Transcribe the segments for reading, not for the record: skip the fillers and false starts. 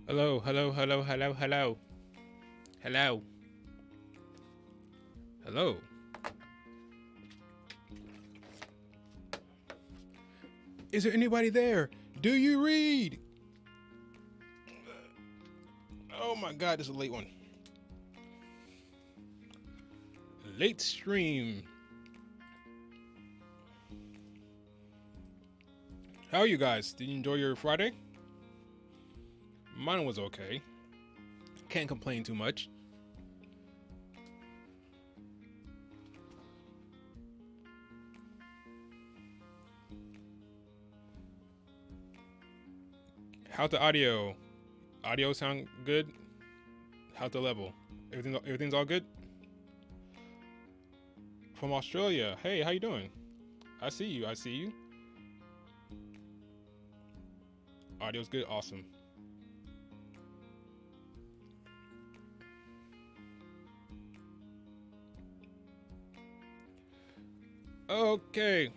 Hello, hello, hello, hello, hello, hello, hello. Is there anybody there? Do you read? Oh my god, this is a late one. Late stream. How are you guys? Did you enjoy your Friday? Mine was okay. Can't complain too much. How's the audio? Audio sound good? How's the level? Everything's all good? From Australia. Hey, how you doing? I see you. I see you. Audio's good. Awesome. Okay.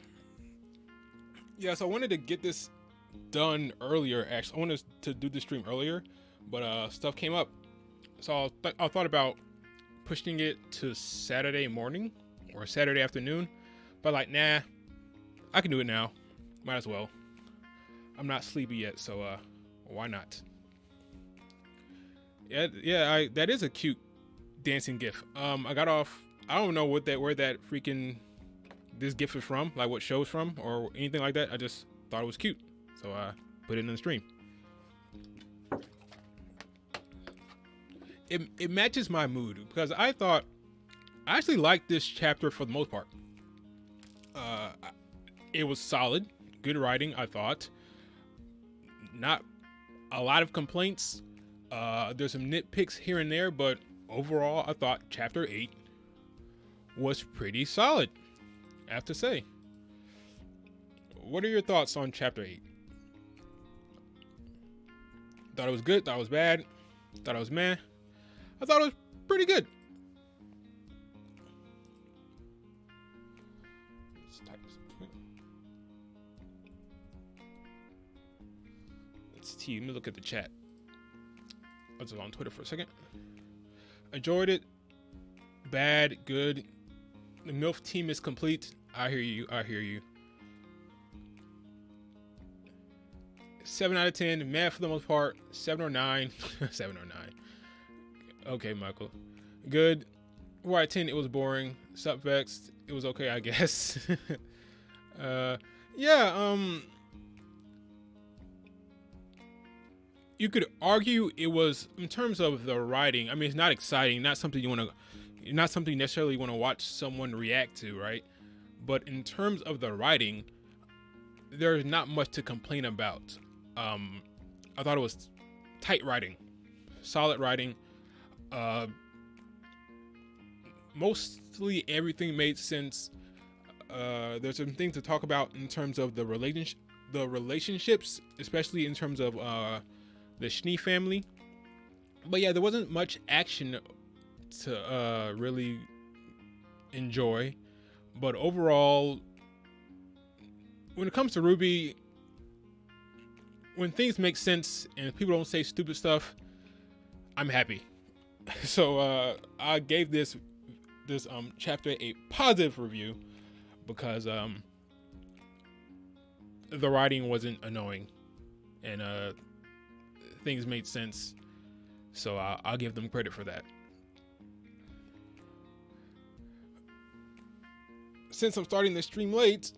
Yeah, so I wanted to get this done earlier. Actually, I wanted to do the stream earlier, but stuff came up, so I thought about pushing it to Saturday morning or Saturday afternoon. But like, nah, I can do it now. Might as well. I'm not sleepy yet, so why not? Yeah. That is a cute dancing gif. I got off. I don't know where that freaking this gif is from, like what show's from or anything like that. I just thought it was cute, so I put it in the stream. It matches my mood because I actually liked this chapter for the most part. It was solid, good writing. I thought not a lot of complaints. There's some nitpicks here and there, but overall, I thought chapter 8 was pretty solid. I have to say. What are your thoughts on chapter 8? Thought it was good, thought it was bad, thought it was meh. I thought it was pretty good. Let's type something. Let's see, let me look at the chat. I was on Twitter for a second. Enjoyed it. Bad, good. The MILF team is complete. I hear you. 7 out of 10. Mad for the most part. 7 or 9. 7 or 9. Okay, Michael. Good. 4 out of 10. It was boring. Sup, Vexed. It was okay, I guess. Yeah. You could argue it was, in terms of the writing. I mean, it's not exciting. Not something you necessarily want to watch someone react to, right? But in terms of the writing, there's not much to complain about. I thought it was tight writing, solid writing. Mostly everything made sense. There's some things to talk about in terms of the relationships, especially in terms of the Schnee family. But yeah, there wasn't much action to really enjoy. But overall, when it comes to RWBY, when things make sense and people don't say stupid stuff, I'm happy. So I gave this chapter a positive review because the writing wasn't annoying and things made sense. So I'll give them credit for that. Since I'm starting the stream late,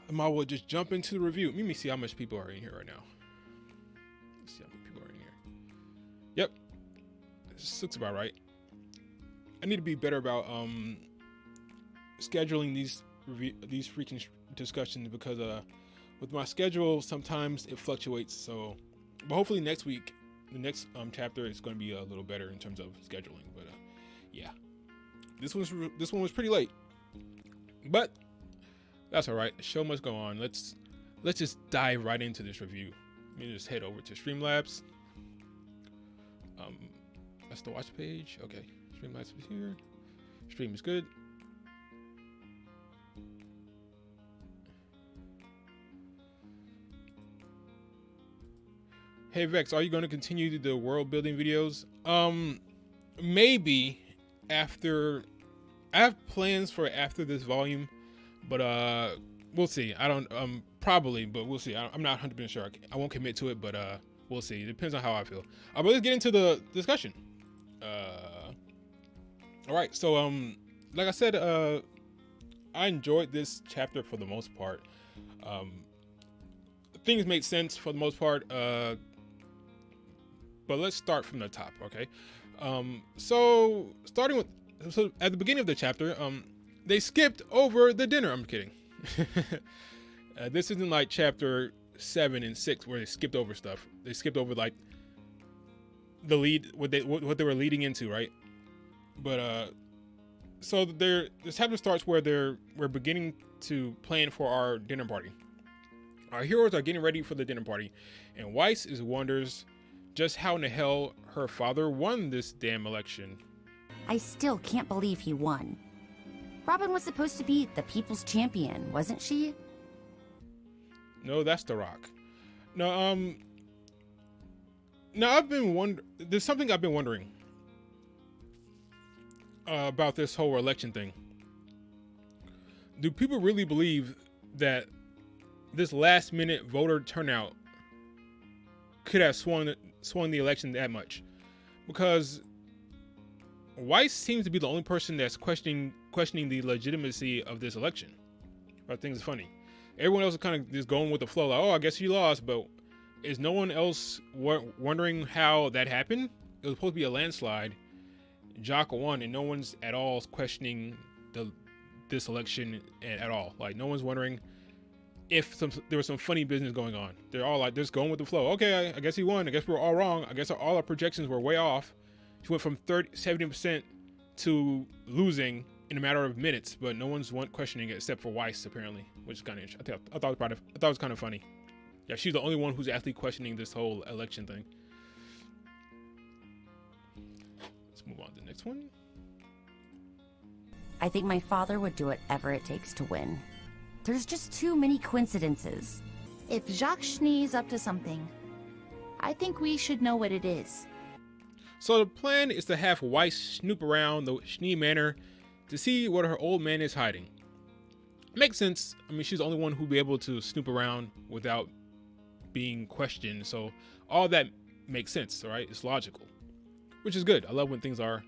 I might well just jump into the review. Let me see how much people are in here right now. Let's see how many people are in here. Yep, this looks about right. I need to be better about scheduling these freaking discussions because with my schedule sometimes it fluctuates. So, but hopefully next week, the next chapter is going to be a little better in terms of scheduling. But yeah. This one was pretty late, but that's all right. The show must go on. Let's just dive right into this review. Let me just head over to Streamlabs. That's the watch page. Okay, Streamlabs is here. Stream is good. Hey Vex, are you going to continue the world building videos? Maybe after. I have plans for after this volume, but we'll see. I don't probably, but we'll see. I'm not 100% sure. I won't commit to it, but we'll see. It depends on how I feel. But let's get into the discussion. All right. So like I said, I enjoyed this chapter for the most part. Things make sense for the most part. But let's start from the top, okay? So at the beginning of the chapter, they skipped over the dinner. I'm kidding. This isn't like chapter 7 and 6 where they skipped over stuff. They skipped over like the lead, what they were leading into, right? But so the chapter starts where we're beginning to plan for our dinner party. Our heroes are getting ready for the dinner party, and Weiss wonders just how in the hell her father won this damn election. I still can't believe he won. Robin was supposed to be the people's champion, wasn't she? No, that's The Rock. No, there's something I've been wondering about this whole election thing. Do people really believe that this last minute voter turnout could have swung the election that much? Because Weiss seems to be the only person that's questioning the legitimacy of this election. I think it's funny. Everyone else is kind of just going with the flow, like, oh, I guess you lost, but is no one else wondering how that happened? It was supposed to be a landslide. Jock won, and no one's at all questioning this election at all. Like, no one's wondering if there was some funny business going on. They're all like, just going with the flow. Okay, I guess he won. I guess we're all wrong. I guess all our projections were way off. He went from 70% to losing in a matter of minutes, but no one's questioning it except for Weiss, apparently, which is kind of interesting. I thought it was kind of funny. Yeah, she's the only one who's actually questioning this whole election thing. Let's move on to the next one. I think my father would do whatever it takes to win. There's just too many coincidences. If Jacques Schnee's up to something, I think we should know what it is. So the plan is to have Weiss snoop around the Schnee Manor to see what her old man is hiding. Makes sense. I mean, she's the only one who'll be able to snoop around without being questioned. So all that makes sense, right? It's logical, which is good. I love when things are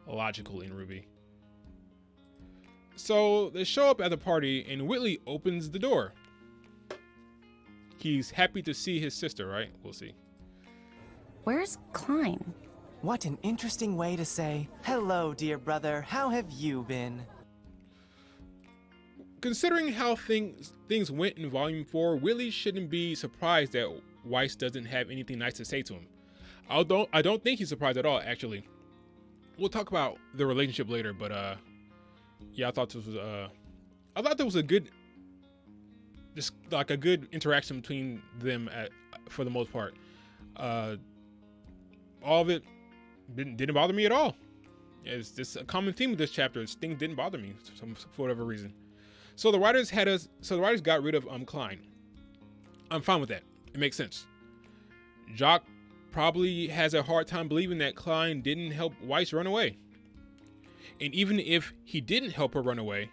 logical in RWBY. So they show up at the party and Whitley opens the door. He's happy to see his sister, right? We'll see. Where's Klein? What an interesting way to say, hello, dear brother, how have you been? Considering how things went in Volume 4, Whitley shouldn't be surprised that Weiss doesn't have anything nice to say to him. I don't think he's surprised at all, actually. We'll talk about the relationship later, but yeah, I thought there was a good interaction between them for the most part. All of it didn't bother me at all. It's just a common theme of this chapter. Things didn't bother me for whatever reason. So the writers got rid of Klein. I'm fine with that. It makes sense. Jock probably has a hard time believing that Klein didn't help Weiss run away. And even if he didn't help her run away,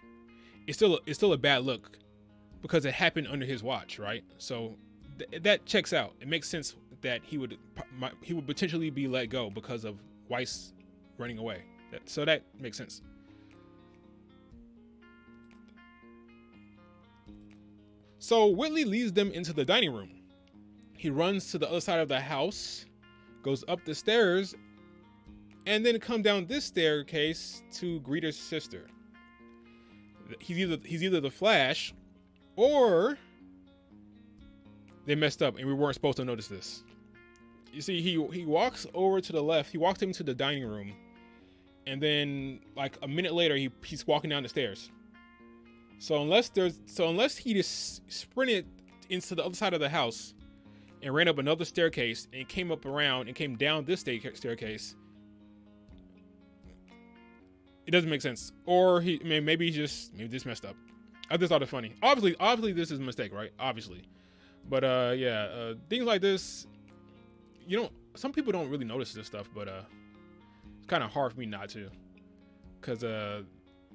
it's still a bad look because it happened under his watch, right? So that checks out. It makes sense that he would potentially be let go because of Weiss running away. So that makes sense. So Whitley leads them into the dining room. He runs to the other side of the house, goes up the stairs, and then come down this staircase to greet his sister. He's either the Flash, or they messed up and we weren't supposed to notice this. You see, he walks over to the left. He walks into the dining room, and then like a minute later, he's walking down the stairs. So unless he just sprinted into the other side of the house and ran up another staircase and came up around and came down this staircase, it doesn't make sense. Or maybe this messed up. I just thought it funny. Obviously this is a mistake, right? Obviously, but things like this, you know, some people don't really notice this stuff, but it's kind of hard for me not to, because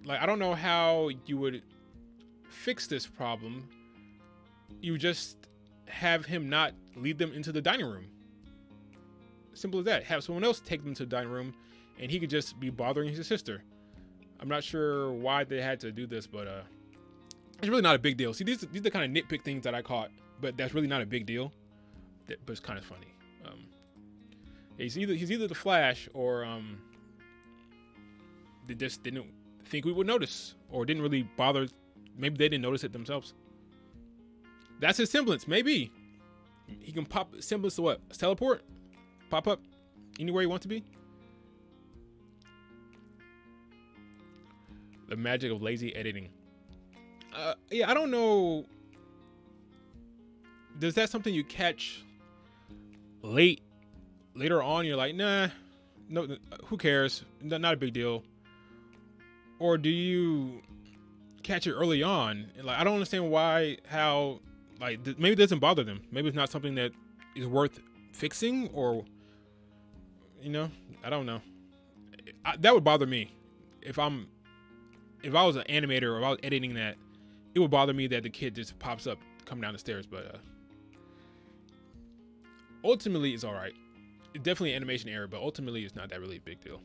like I don't know how you would fix this problem. You just have him not lead them into the dining room. Simple as that. Have someone else take them to the dining room, and he could just be bothering his sister. I'm not sure why they had to do this, but it's really not a big deal. See, these are the kind of nitpick things that I caught, but that's really not a big deal. But it's kind of funny. He's either the Flash, or they just didn't think we would notice, or didn't really bother. Maybe they didn't notice it themselves. That's his semblance. Maybe he can pop semblance to what? Teleport? Pop up anywhere he wants to be? The magic of lazy editing. Yeah, I don't know. Does that something you catch later on? You're like, nah, no, who cares? Not a big deal. Or do you catch it early on? Like, I don't understand how, like, maybe it doesn't bother them. Maybe it's not something that is worth fixing, or, you know, I don't know. That would bother me if I was an animator, or if I was editing that. It would bother me that the kid just pops up coming down the stairs, but ultimately it's all right. It's definitely an animation error, but ultimately it's not that really a big deal.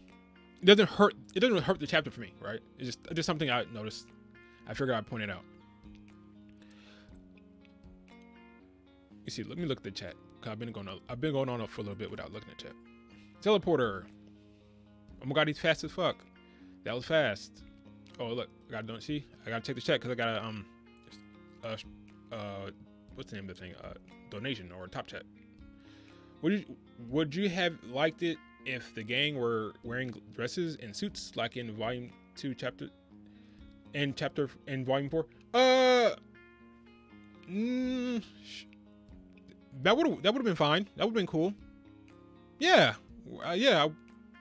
It doesn't hurt the chapter for me, right? It's just something I noticed. I figured I'd point it out. You see, let me look at the chat. I've been going on for a little bit without looking at chat. Teleporter. Oh my god, he's fast as fuck. That was fast. Oh look, I gotta check the chat because I got what's the name of the thing? Donation or top chat. Would you have liked it if the gang were wearing dresses and suits like in Volume 2 chapter and Volume 4? That would have been fine. That would have been cool. Yeah,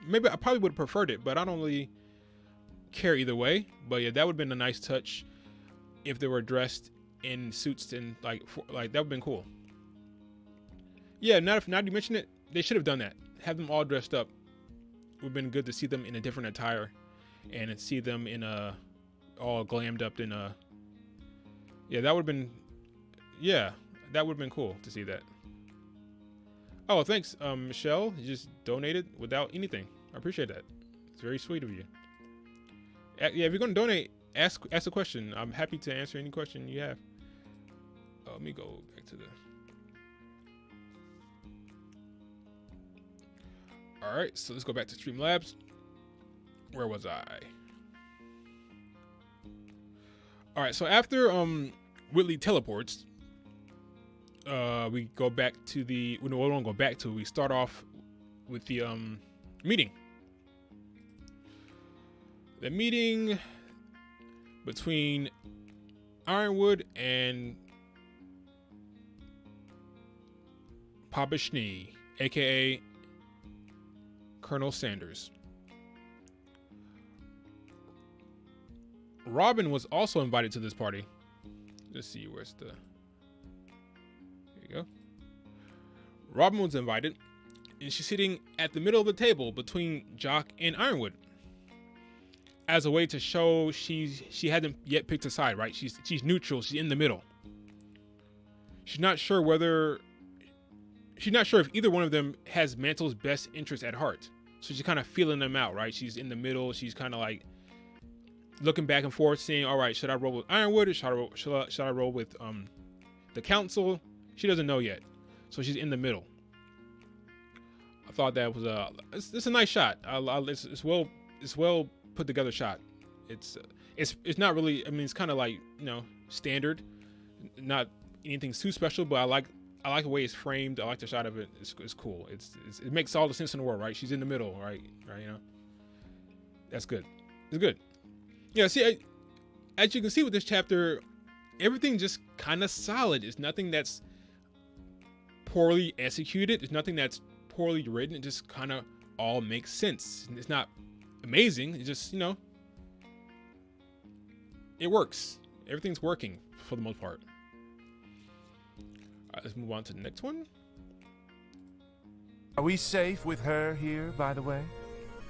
maybe I probably would have preferred it, but I don't really care either way. But yeah, that would have been a nice touch if they were dressed in suits and like that would have been cool. Yeah, now you mention it, they should have done that. Have them all dressed up. It would have been good to see them in a different attire, and see them in all glammed up in yeah, that would have been, yeah, that would have been cool to see that. Oh, thanks, Michelle. You just donated without anything. I appreciate that. It's very sweet of you. Yeah, if you're gonna donate, ask a question. I'm happy to answer any question you have. Let me go back to the. All right, so let's go back to Streamlabs. Where was I? All right, so after Whitley teleports, we go back to the. We don't go back to. We start off with the meeting. The meeting between Ironwood and Papa Schnee, aka Colonel Sanders. Robin was also invited to this party. Let's see, where's the... Here you go. Robin was invited, and she's sitting at the middle of the table between Jock and Ironwood, as a way to show she hasn't yet picked a side, right? She's neutral. She's in the middle. She's not sure if either one of them has Mantle's best interest at heart. So she's kind of feeling them out, right? She's in the middle. She's kind of like looking back and forth, saying, "All right, should I roll with Ironwood, or should I roll with the council?" She doesn't know yet, so she's in the middle. I thought that was it's a nice shot. It's well put together shot. It's not really. I mean, it's kind of like, you know, standard, not anything too special. But I like the way it's framed. I like the shot of it. It's cool. It makes all the sense in the world, right? She's in the middle, right? You know, that's good. It's good. Yeah. See, as you can see with this chapter, everything just kind of solid. It's nothing that's poorly executed. It's nothing that's poorly written. It just kind of all makes sense. It's not amazing. It's just, you know, it works. Everything's working for the most part. All right, let's move on to the next one. Are we safe with her here, by the way?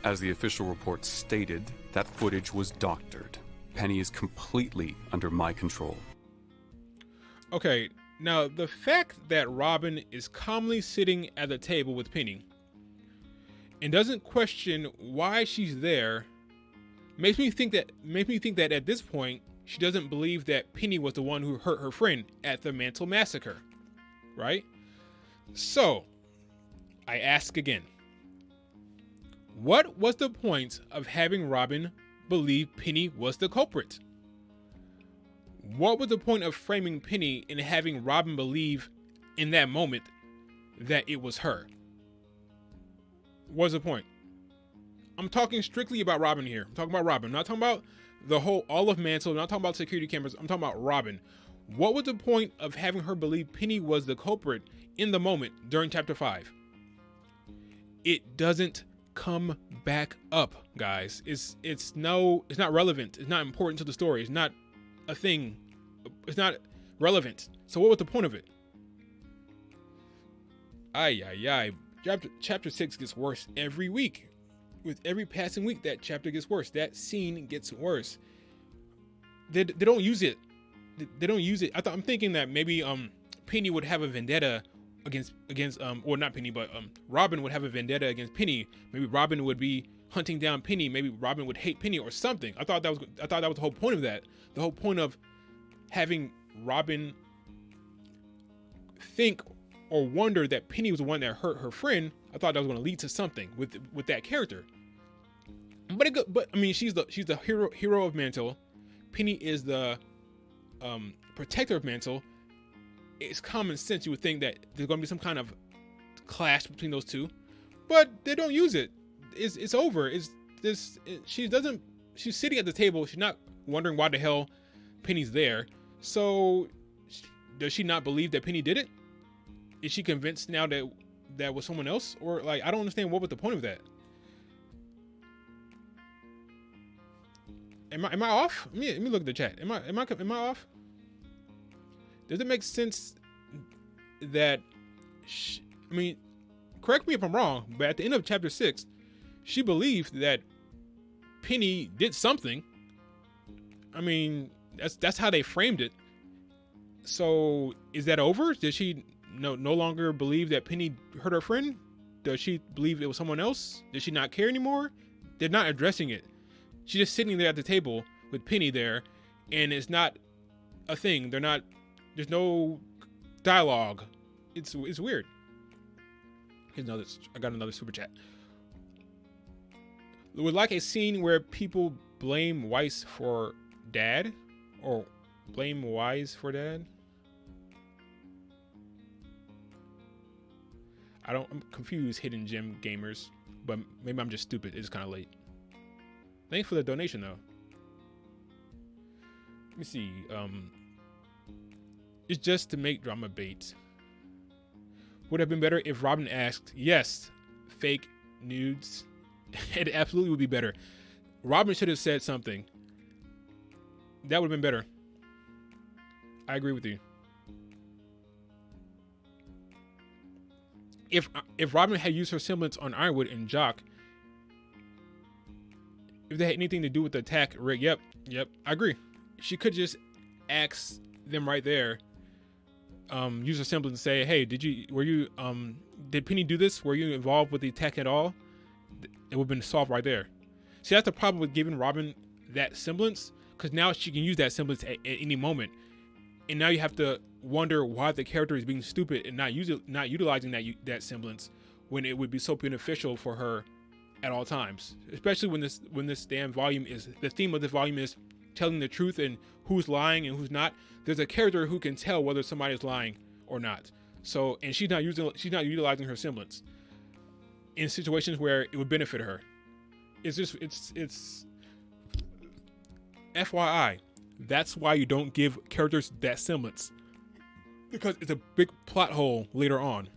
As the official report stated, that footage was doctored. Penny is completely under my control. Okay, now the fact that Robin is calmly sitting at the table with Penny and doesn't question why she's there makes me think that at this point she doesn't believe that Penny was the one who hurt her friend at the Mantle Massacre, right? So, I ask again, what was the point of having Robin believe Penny was the culprit? What was the point of framing Penny and having Robin believe in that moment that it was her? What's the point? I'm talking strictly about Robin here. I'm talking about Robin. I'm not talking about all of Mantle. I'm not talking about security cameras. I'm talking about Robin. What was the point of having her believe Penny was the culprit in the moment during chapter 5? It doesn't come back up, guys. It's not relevant. It's not important to the story. It's not a thing. It's not relevant. So what was the point of it? Chapter 6 gets worse every week. With every passing week, that chapter gets worse. That scene gets worse. They don't use it. They don't use it. I'm thinking that maybe Penny would have a vendetta against or not Penny, but Robin would have a vendetta against Penny. Maybe Robin would be hunting down Penny. Maybe Robin would hate Penny or something. I thought that was the whole point of that. The whole point of having Robin think or wonder that Penny was the one that hurt her friend. I thought that was going to lead to something with that character. But I mean, she's the hero of Mantle. Penny is the protector of Mantle. It's common sense you would think that there's going to be some kind of clash between those two, but they don't use it. It's over. She's sitting at the table. She's not wondering why the hell Penny's there. So does she not believe that Penny did it? Is she convinced now that that was someone else? Or like, I don't understand what was the point of that. Am I off? Let me look at the chat. Am I off? Does it make sense that I mean, correct me if I'm wrong, but at the end of chapter 6, she believed that Penny did something. I mean, that's how they framed it. So is that over? Does she no longer believe that Penny hurt her friend? Does she believe it was someone else? Does she not care anymore? They're not addressing it. She's just sitting there at the table with Penny there, and it's not a thing. There's no dialogue. It's weird. I got another super chat. Would like a scene where people blame Weiss for dad, or blame Wise for dad. I'm confused, Hidden Gem gamers, but maybe I'm just stupid. It's kind of late. Thanks for the donation, though. Let me see. It's just to make drama bait. Would have been better if Robin asked, yes, fake nudes. It absolutely would be better. Robin should have said something. That would have been better. I agree with you. If Robin had used her semblance on Ironwood and Jock, if they had anything to do with the attack, Rick, yep, I agree. She could just ask them right there, use her semblance and say, hey, did Penny do this? Were you involved with the attack at all? It would have been solved right there. See, that's the problem with giving Robin that semblance, because now she can use that semblance at any moment. And now you have to wonder why the character is being stupid and not utilizing that semblance when it would be so beneficial for her at all times. Especially when this damn volume is, the theme of this volume is telling the truth and who's lying and who's not. There's a character who can tell whether somebody is lying or not. So, and she's not utilizing her semblance in situations where it would benefit her. It's FYI. That's why you don't give characters that semblance, because it's a big plot hole later on,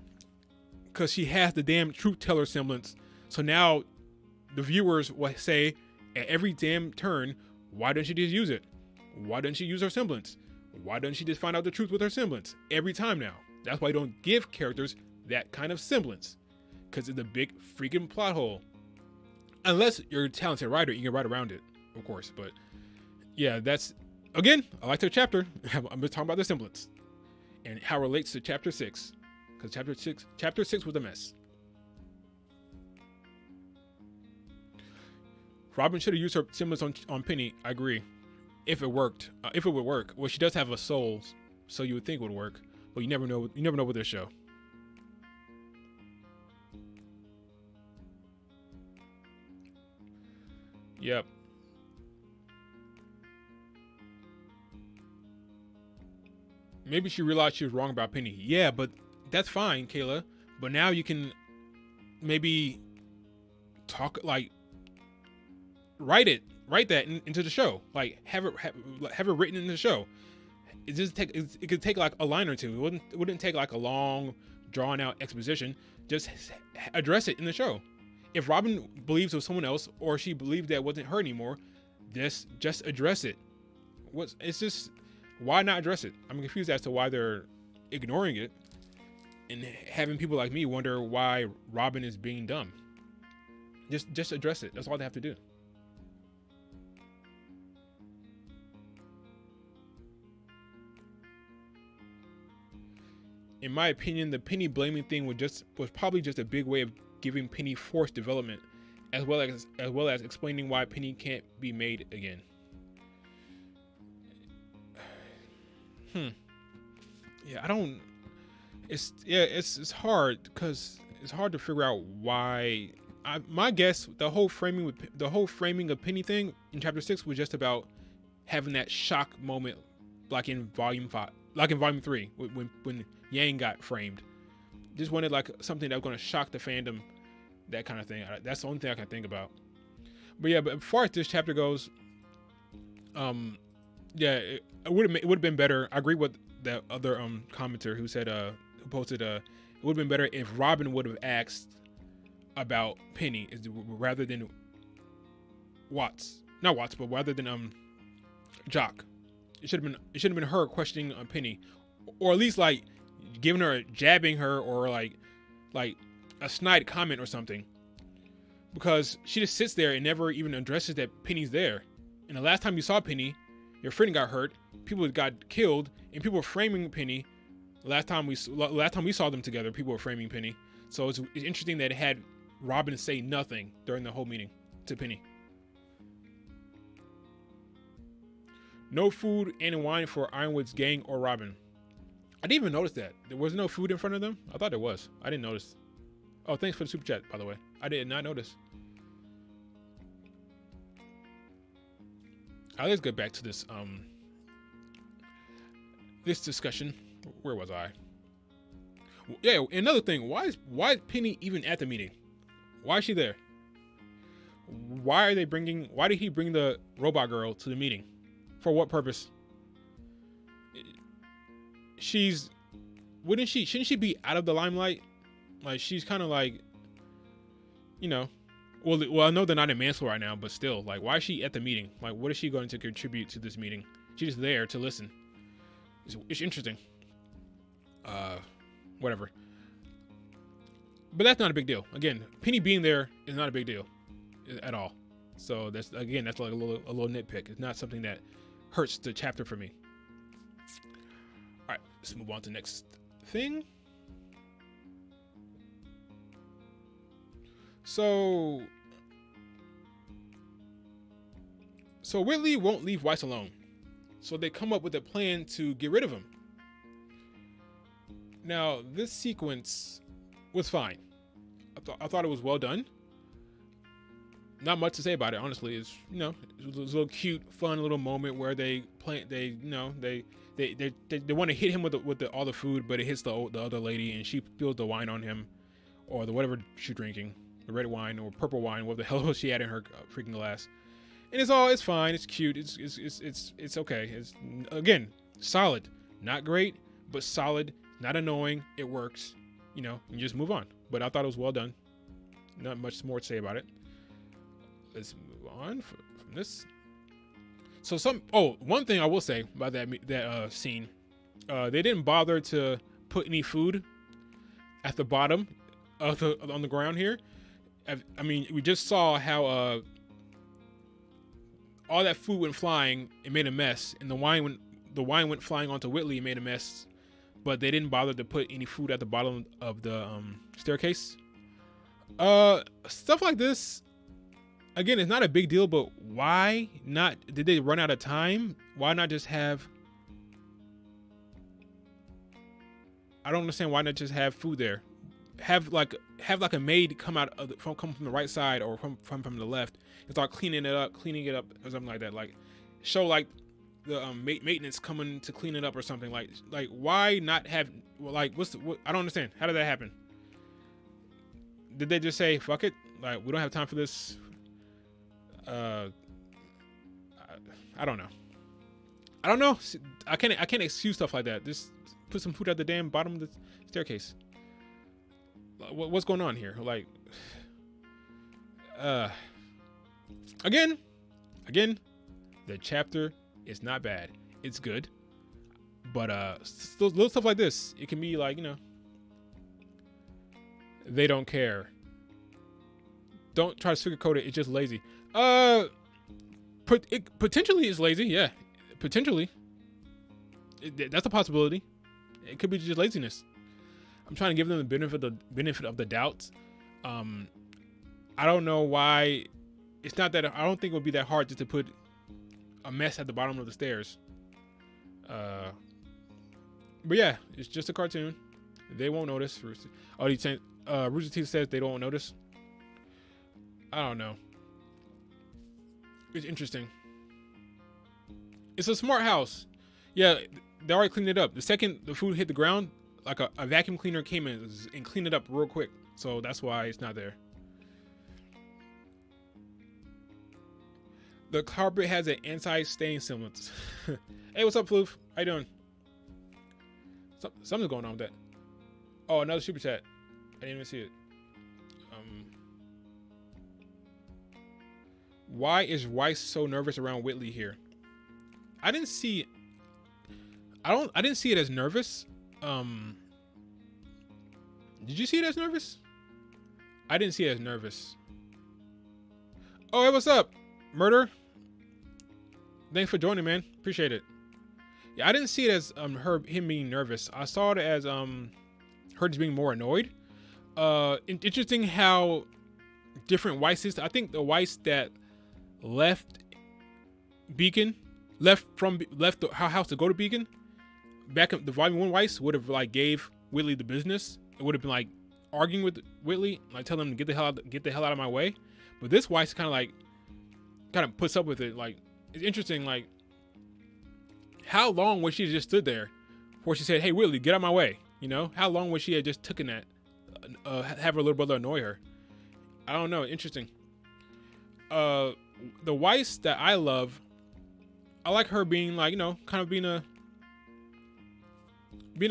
because she has the damn truth teller semblance. So now the viewers will say at every damn turn, why doesn't she just use it? Why doesn't she use her semblance? Why doesn't she just find out the truth with her semblance every time now? That's why you don't give characters that kind of semblance, because it's a big freaking plot hole. Unless you're a talented writer, you can write around it, of course. But yeah, that's, again, I like the chapter. I'm just talking about the semblance and how it relates to chapter 6, because chapter 6 was a mess. Robin should have used her semblance on Penny. I agree. If it worked, if it would work. Well, she does have a soul, so you would think it would work, but you never know. You never know with this show. Yep. Maybe she realized she was wrong about Penny. Yeah, but that's fine, Kayla. But now you can maybe talk, like, write that into the show. Like, have it written in the show. It could take like a line or two. It wouldn't take like a long, drawn out exposition. Just address it in the show. If Robin believes it was someone else, or she believed that it wasn't her anymore, just address it. It's just, why not address it? I'm confused as to why they're ignoring it and having people like me wonder why Robin is being dumb. Just address it. That's all they have to do. In my opinion, the Penny blaming thing was probably just a big way of giving Penny forced development, as well as explaining why Penny can't be made again. Yeah, I don't. It's hard because it's hard to figure out why. My guess, the whole framing of Penny thing in chapter 6 was just about having that shock moment, like in volume 3 when Yang got framed. Just wanted like something that was going to shock the fandom, that kind of thing. That's the only thing I can think about. But yeah, but as far as this chapter goes, yeah, it would have been better. I agree with that other commenter who said who posted it would have been better if Robin would have asked about Penny rather than not Watts, but rather than Jock. It should have been her questioning Penny, or at least like giving her, jabbing her, or like a snide comment or something, because she just sits there and never even addresses that Penny's there. And the last time you saw Penny, your friend got hurt, people got killed, and people were framing Penny. Last time we saw them together, people were framing Penny. So it's interesting that it had Robin say nothing during the whole meeting to Penny. No food and wine for Ironwood's gang or Robin. I didn't even notice that. There was no food in front of them? I thought there was. I didn't notice. Oh, thanks for the super chat, by the way. I did not notice. Let's get back to this this discussion. Where was I? Yeah, another thing. Why is Penny even at the meeting? Why is she there? Why did he bring the robot girl to the meeting? For what purpose? Shouldn't she be out of the limelight? Like, she's kind of like, you know, well, I know they're not in Mansell right now, but still, like, why is she at the meeting? Like, what is she going to contribute to this meeting? She's just there to listen. It's interesting. Whatever. But that's not a big deal. Again, Penny being there is not a big deal at all. So that's like a little nitpick. It's not something that hurts the chapter for me. All right, let's move on to the next thing. So Whitley won't leave Weiss alone. So they come up with a plan to get rid of him. Now, this sequence was fine. I thought it was well done. Not much to say about it, honestly. It was a little cute, fun little moment where they want to hit him with all the food, but it hits the other lady and she spills the wine on him, or the whatever she's drinking, the red wine or purple wine, what the hell she had in her freaking glass. And it's fine. It's cute. It's okay. It's, again, solid. Not great, but solid. Not annoying. It works. You just move on. But I thought it was well done. Not much more to say about it. Let's move on from this. So one thing I will say about that scene, they didn't bother to put any food at the bottom on the ground here. I mean, we just saw how all that food went flying and made a mess, and the wine went flying onto Whitley and made a mess. But they didn't bother to put any food at the bottom of the staircase. Stuff like this, again, it's not a big deal, but why not? Did they run out of time? Why not just have... I don't understand why not just have food there. Have like a maid come from the right side or from the left and start cleaning it up or something like that. Like show like the maintenance coming to clean it up or something. Like why not have like what I don't understand. How did that happen? Did they just say fuck it? Like we don't have time for this? I don't know. I can't excuse stuff like that. Just put some food at the damn bottom of the staircase. What's going on here? Like, again, the chapter is not bad. It's good, but little stuff like this, it can be like, you know, they don't care. Don't try to sugarcoat it. It's just lazy. It potentially is lazy. Yeah, potentially. That's a possibility. It could be just laziness. I'm trying to give them the benefit of the doubt. I don't know why. It's not that I don't think it would be that hard just to put a mess at the bottom of the stairs. But yeah, it's just a cartoon. They won't notice. Oh, he's saying Rooster Teeth says they don't notice. I don't know. It's interesting. It's a smart house. Yeah, they already cleaned it up. The second the food hit the ground, like a vacuum cleaner came in and cleaned it up real quick. So that's why it's not there. The carpet has an anti-stain semblance. Hey, what's up, Floof? How you doing? Something's going on with that. Oh, another super chat. I didn't even see it. Why is Weiss so nervous around Whitley here? I didn't see it as nervous. Did you see it as nervous? I didn't see it as nervous. Oh, hey, what's up, Murder? Thanks for joining, man. Appreciate it. Yeah, I didn't see it as him being nervous. I saw it as her just being more annoyed. Interesting how different Weisses. I think the Weiss that left the house to go to Beacon, back up the Volume 1 Weiss would have like gave Whitley the business. It would have been like arguing with Whitley, like telling him to get the hell out of my way. But this Weiss kind of puts up with it. Like, it's interesting. Like, how long would she have just stood there before she said, "Hey Whitley, get out of my way"? You know, how long would she have just taken that, have her little brother annoy her? I don't know. Interesting. The Weiss that I love, I like her being like, you know, kind of being a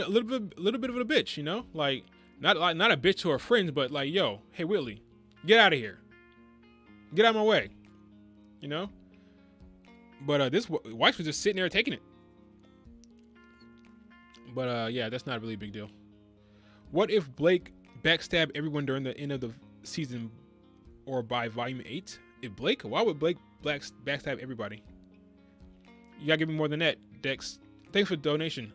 little bit of a bitch, you know, like not a bitch to her friends, but like, yo, hey Whitley, get out of here, get out of my way, you know. But this Weiss was just sitting there taking it. But yeah, that's not really a big deal. What if Blake backstabbed everyone during the end of the season or by Volume 8? If Blake, why would Blake backstab everybody? You gotta give me more than that, Dex. Thanks for the donation.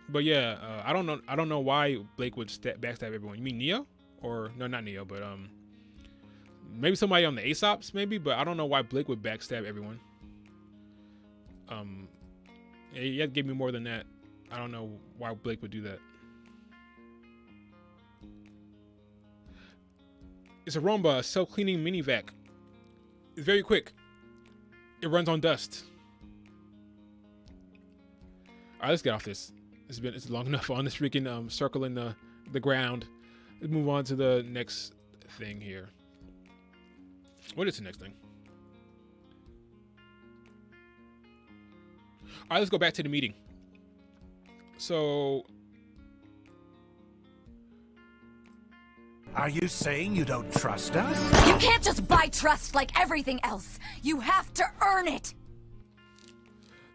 But yeah, I don't know why Blake would backstab everyone. You mean Neo? Or no, not Neo, but maybe somebody on the Aesops, maybe. But I don't know why Blake would backstab everyone. Yeah, you have to give me more than that. I don't know why Blake would do that. It's a Roomba self-cleaning mini vac. It's very quick. It runs on dust. All right, let's get off this. It's long enough on this freaking circling the ground. Let's move on to the next thing here. What is the next thing? All right, let's go back to the meeting. So, Are you saying you don't trust us? You can't just buy trust like everything else. You have to earn it.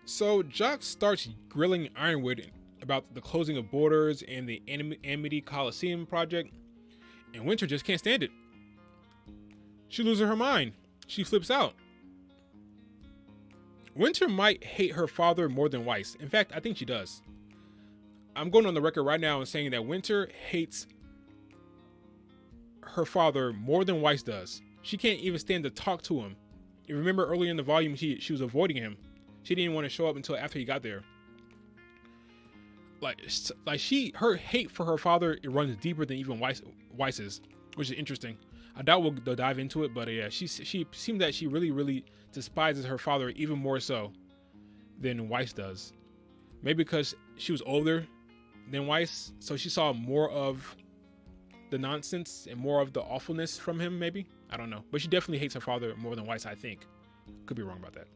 So Jock starts grilling Ironwood about the closing of borders and the Amity Coliseum project. And Winter just can't stand it. She loses her mind. She flips out. Winter might hate her father more than Weiss. In fact, I think she does. I'm going on the record right now and saying that Winter hates her father more than Weiss does. She can't even stand to talk to him. You remember earlier in the volume, she was avoiding him. She didn't even want to show up until after he got there. Her hate for her father, it runs deeper than even Weiss's, which is interesting. I doubt we'll dive into it, but yeah, she seems that she really despises her father even more so than Weiss does. Maybe because she was older than Weiss, so she saw more of the nonsense and more of the awfulness from him, maybe? I don't know. But she definitely hates her father more than Weiss, I think. Could be wrong about that.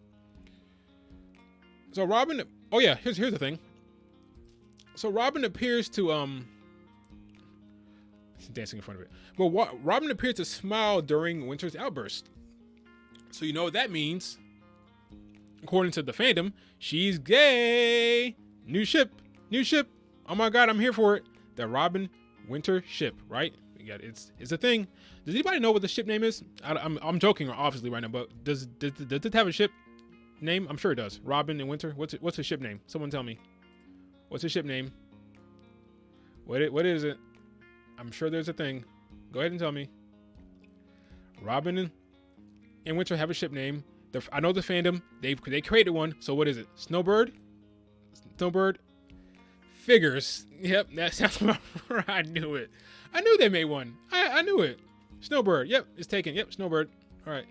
So Robin, oh yeah, here's the thing. So Robin appears to dancing in front of it. But Robin appears to smile during Winter's outburst. So you know what that means. According to the fandom, she's gay. New ship. Oh my god, I'm here for it. The Robin Winter ship, right? Yeah, it's a thing. Does anybody know what the ship name is? I'm joking obviously right now, but does it have a ship name? I'm sure it does. Robin and Winter. What's the ship name? Someone tell me. What's the ship name? What is it? I'm sure there's a thing. Go ahead and tell me. Robin and Winter have a ship name. I know the fandom. They created one. So what is it? Snowbird? Figures. Yep, that sounds about right. I knew it. I knew they made one. I knew it. Snowbird. Yep, it's taken. Yep, Snowbird. All right.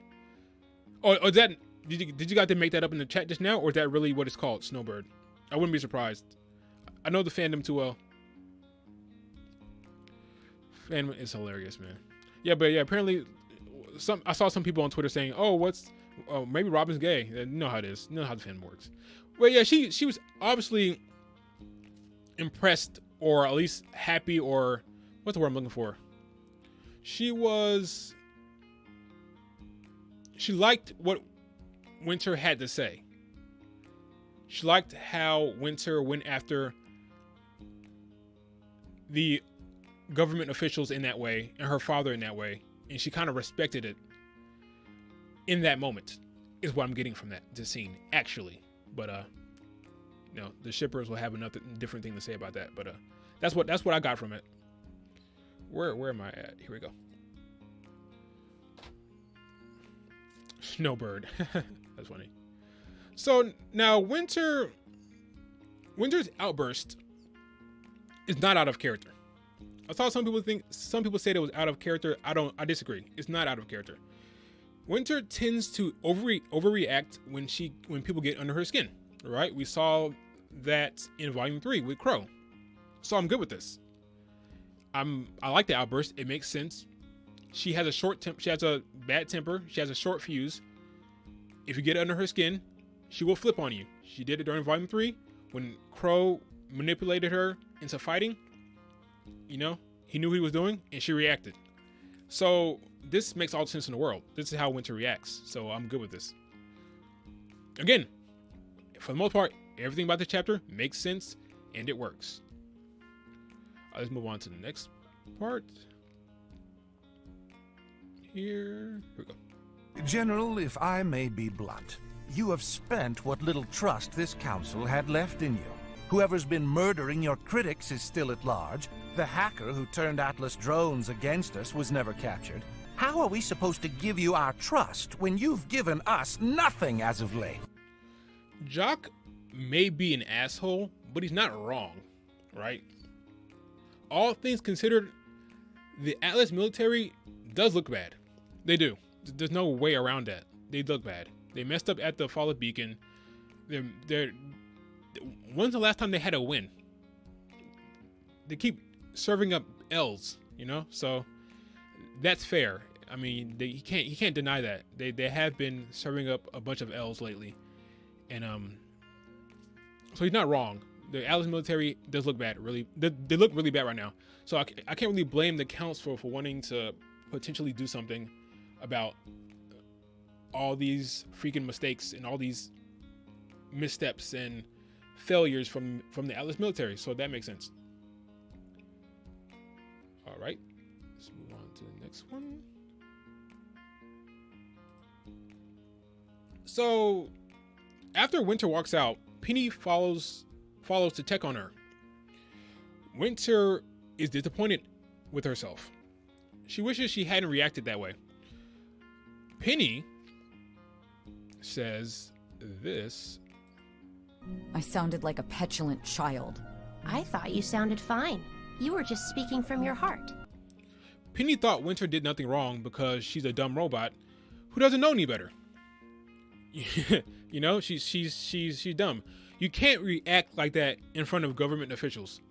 Oh, is that? Did you guys make that up in the chat just now, or is that really what it's called? Snowbird. I wouldn't be surprised. I know the fandom too well. Fandom is hilarious, man. Yeah, but yeah, apparently, I saw some people on Twitter saying, "Oh, maybe Robin's gay." You know how it is. You know how the fandom works. Well, yeah, she was obviously impressed, or at least happy, or what's the word I'm looking for? She liked what Winter had to say. She liked how Winter went after the government officials in that way and her father in that way, and she kind of respected it in that moment, is what I'm getting from this scene, actually. But the shippers will have another different thing to say about that. But that's what I got from it. Where am I at? Here we go. Snowbird. That's funny. So now Winter's outburst is not out of character. I saw some people say that it was out of character. I disagree. It's not out of character. Winter tends to overreact when people get under her skin. Right? We saw that in Volume 3 with Crow. So I'm good with this. I like the outburst. It makes sense. She has a bad temper. She has a short fuse. If you get under her skin, she will flip on you. She did it during Volume 3 when Crow manipulated her into fighting. You know, he knew what he was doing, and she reacted. So this makes all the sense in the world. This is how Winter reacts. So I'm good with this. Again, for the most part, everything about the chapter makes sense, and it works. Let's move on to the next part. Here we go. General, if I may be blunt, you have spent what little trust this council had left in you. Whoever's been murdering your critics is still at large. The hacker who turned Atlas drones against us was never captured. How are we supposed to give you our trust when you've given us nothing as of late? Jock may be an asshole, but he's not wrong, right? All things considered, the Atlas military does look bad. They do. There's no way around that. They look bad. They messed up at the Fall of Beacon. When's the last time they had a win? They keep serving up L's, you know? So that's fair. I mean, he can't deny that. They have been serving up a bunch of L's lately. And so he's not wrong. The Atlas military does look bad, really. They look really bad right now. So I can't really blame the council for wanting to potentially do something about all these freaking mistakes and all these missteps and failures from the Atlas military. So that makes sense. All right, let's move on next one. So after Winter walks out, Penny follows to check on her. Winter is disappointed with herself. She wishes she hadn't reacted that way. Penny says this. I sounded like a petulant child. I thought you sounded fine. You were just speaking from your heart. Penny thought Winter did nothing wrong because she's a dumb robot who doesn't know any better. You know, she's dumb. You can't react like that in front of government officials.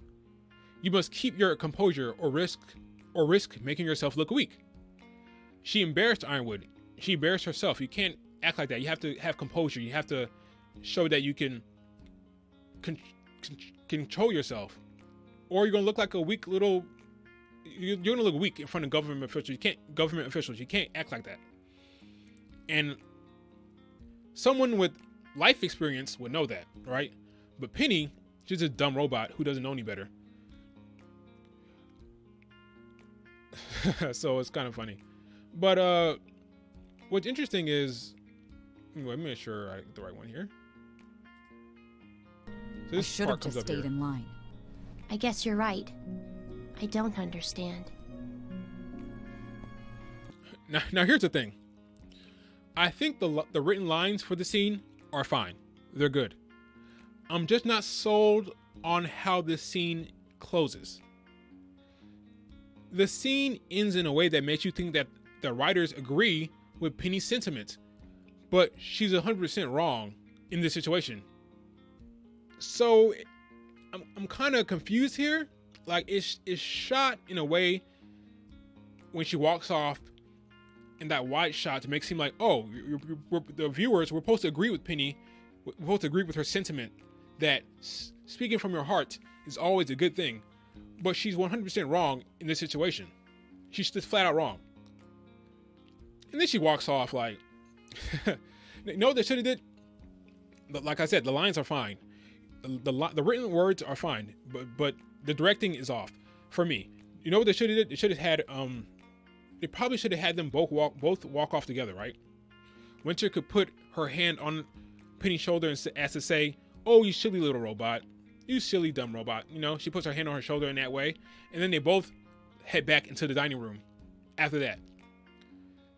You must keep your composure or risk making yourself look weak. She embarrassed Ironwood. She embarrassed herself. You can't act like that. You have to have composure. You have to show that you can control yourself, or you're gonna look like a weak little. You're gonna look weak in front of government officials. You can't act like that. And someone with life experience would know that, right? But Penny, she's a dumb robot who doesn't know any better. So it's kind of funny. But what's interesting is, let me make sure I get the right one here. So I should have just stayed in line. I guess you're right. I don't understand. Now here's the thing. I think the written lines for the scene are fine. They're good. I'm just not sold on how this scene closes. The scene ends in a way that makes you think that the writers agree with Penny's sentiment, but she's 100% wrong in this situation. So I'm kind of confused here. Like it's shot in a way when she walks off in that wide shot to make it seem like, oh, the viewers, we're supposed to agree with Penny. We're supposed to agree with her sentiment that speaking from your heart is always a good thing. But she's 100% wrong in this situation. She's just flat out wrong. And then she walks off like, you know what they should have did? Like I said, the lines are fine. The written words are fine, but the directing is off for me. You know what they should have did? They should have had they probably should have had them both walk off together, right? Winter could put her hand on Penny's shoulder as to say, "Oh, you silly little robot, you silly dumb robot." You know, she puts her hand on her shoulder in that way, and then they both head back into the dining room. After that,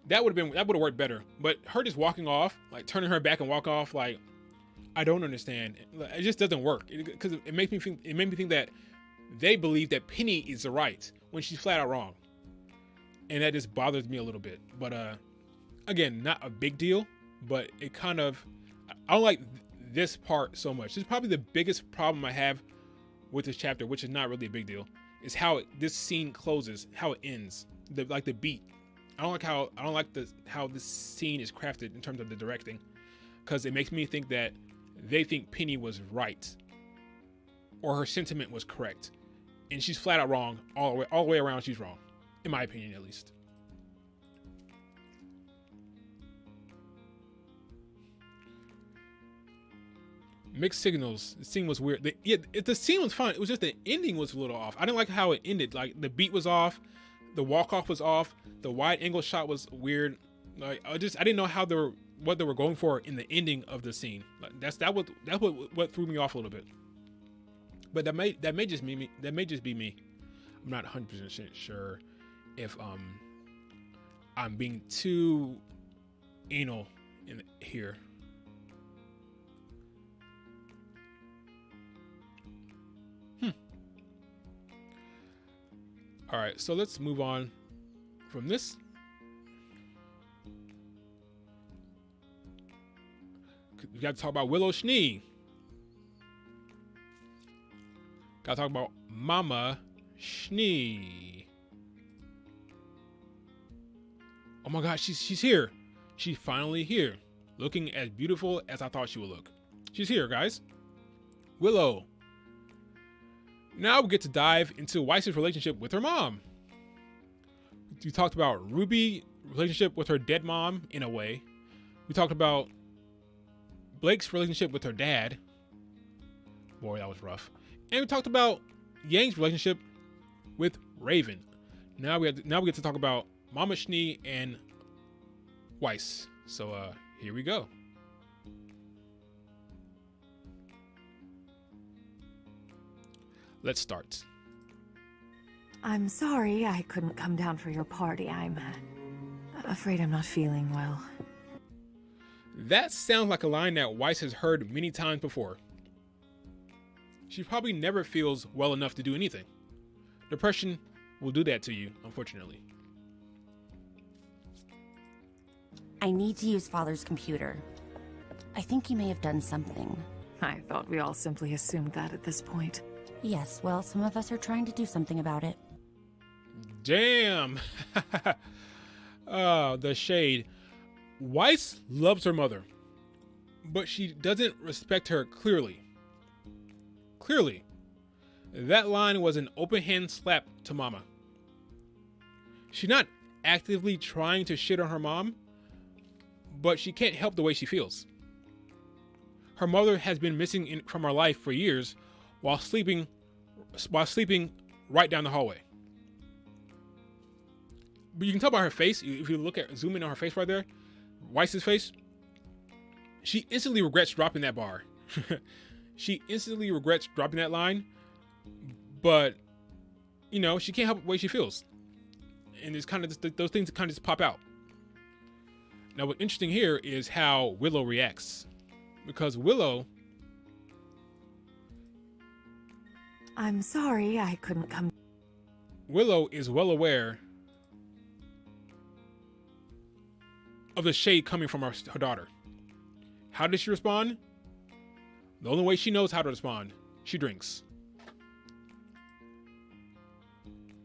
that would have worked better. But her just walking off, like turning her back and walk off, like, I don't understand. It just doesn't work because it made me think that they believe that Penny is the right when she's flat out wrong, and that just bothers me a little bit. But again, not a big deal, but it kind of, I don't like this part so much. This is probably the biggest problem I have with this chapter, which is not really a big deal, is how this scene closes, how it ends, the beat. I don't like how this scene is crafted in terms of the directing, because it makes me think that they think Penny was right, or her sentiment was correct, and she's flat out wrong all the way around. She's wrong, in my opinion, at least. Mixed signals. The scene was weird. The scene was fine. It was just the ending was a little off. I didn't like how it ended. Like the beat was off, the walk off was off, the wide angle shot was weird. Like I didn't know what they were going for in the ending of the scene. Like that's what threw me off a little bit. But that may just be me. I'm not 100% sure if I'm being too anal in here. All right, so let's move on from this. We got to talk about Willow Schnee. Got to talk about Mama Schnee. Oh my gosh, she's here. She's finally here, looking as beautiful as I thought she would look. She's here, guys. Willow. Now we get to dive into Weiss's relationship with her mom. We talked about RWBY's relationship with her dead mom in a way. We talked about Blake's relationship with her dad. Boy, that was rough. And we talked about Yang's relationship with Raven. Now we get to talk about Mama Schnee and Weiss. So here we go. Let's start. I'm sorry I couldn't come down for your party. I'm afraid I'm not feeling well. That sounds like a line that Weiss has heard many times before. She probably never feels well enough to do anything. Depression will do that to you, unfortunately. I need to use Father's computer. I think he may have done something. I thought we all simply assumed that at this point. Yes, well, some of us are trying to do something about it. Damn! The shade. Weiss loves her mother, but she doesn't respect her clearly. Clearly. That line was an open hand slap to Mama. She's not actively trying to shit on her mom, but she can't help the way she feels. Her mother has been missing from her life for years while sleeping right down the hallway. But you can tell by her face, if you zoom in on her face right there, Weiss's face, she instantly regrets dropping that bar. She instantly regrets dropping that line, but, you know, she can't help the way she feels. And it's kind of just, those things kind of just pop out. Now, what's interesting here is how Willow reacts. Because Willow... I'm sorry I couldn't come. Willow is well aware of the shade coming from her daughter. How does she respond? The only way she knows how to respond, she drinks.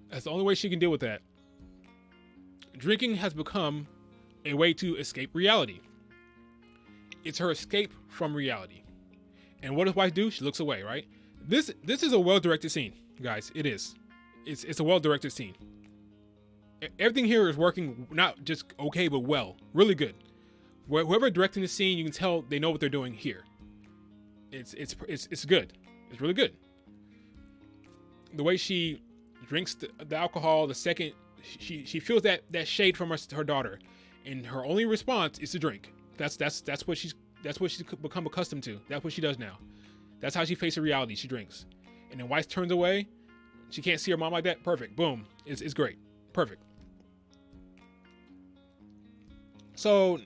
That's the only way she can deal with that. Drinking has become a way to escape reality. It's her escape from reality. And what does Weiss do? She looks away, right? This is a well-directed scene, guys. It is. It's a well-directed scene. Everything here is working not just okay, but well. Really good. Whoever directing the scene, you can tell they know what they're doing here. It's good. It's really good. The way she drinks the alcohol, the second she feels that shade from her daughter, and her only response is to drink. That's what she's become accustomed to. That's what she does now. That's how she faces reality. She drinks. And then Weiss turns away. She can't see her mom like that. Perfect. Boom. It's great. Perfect. So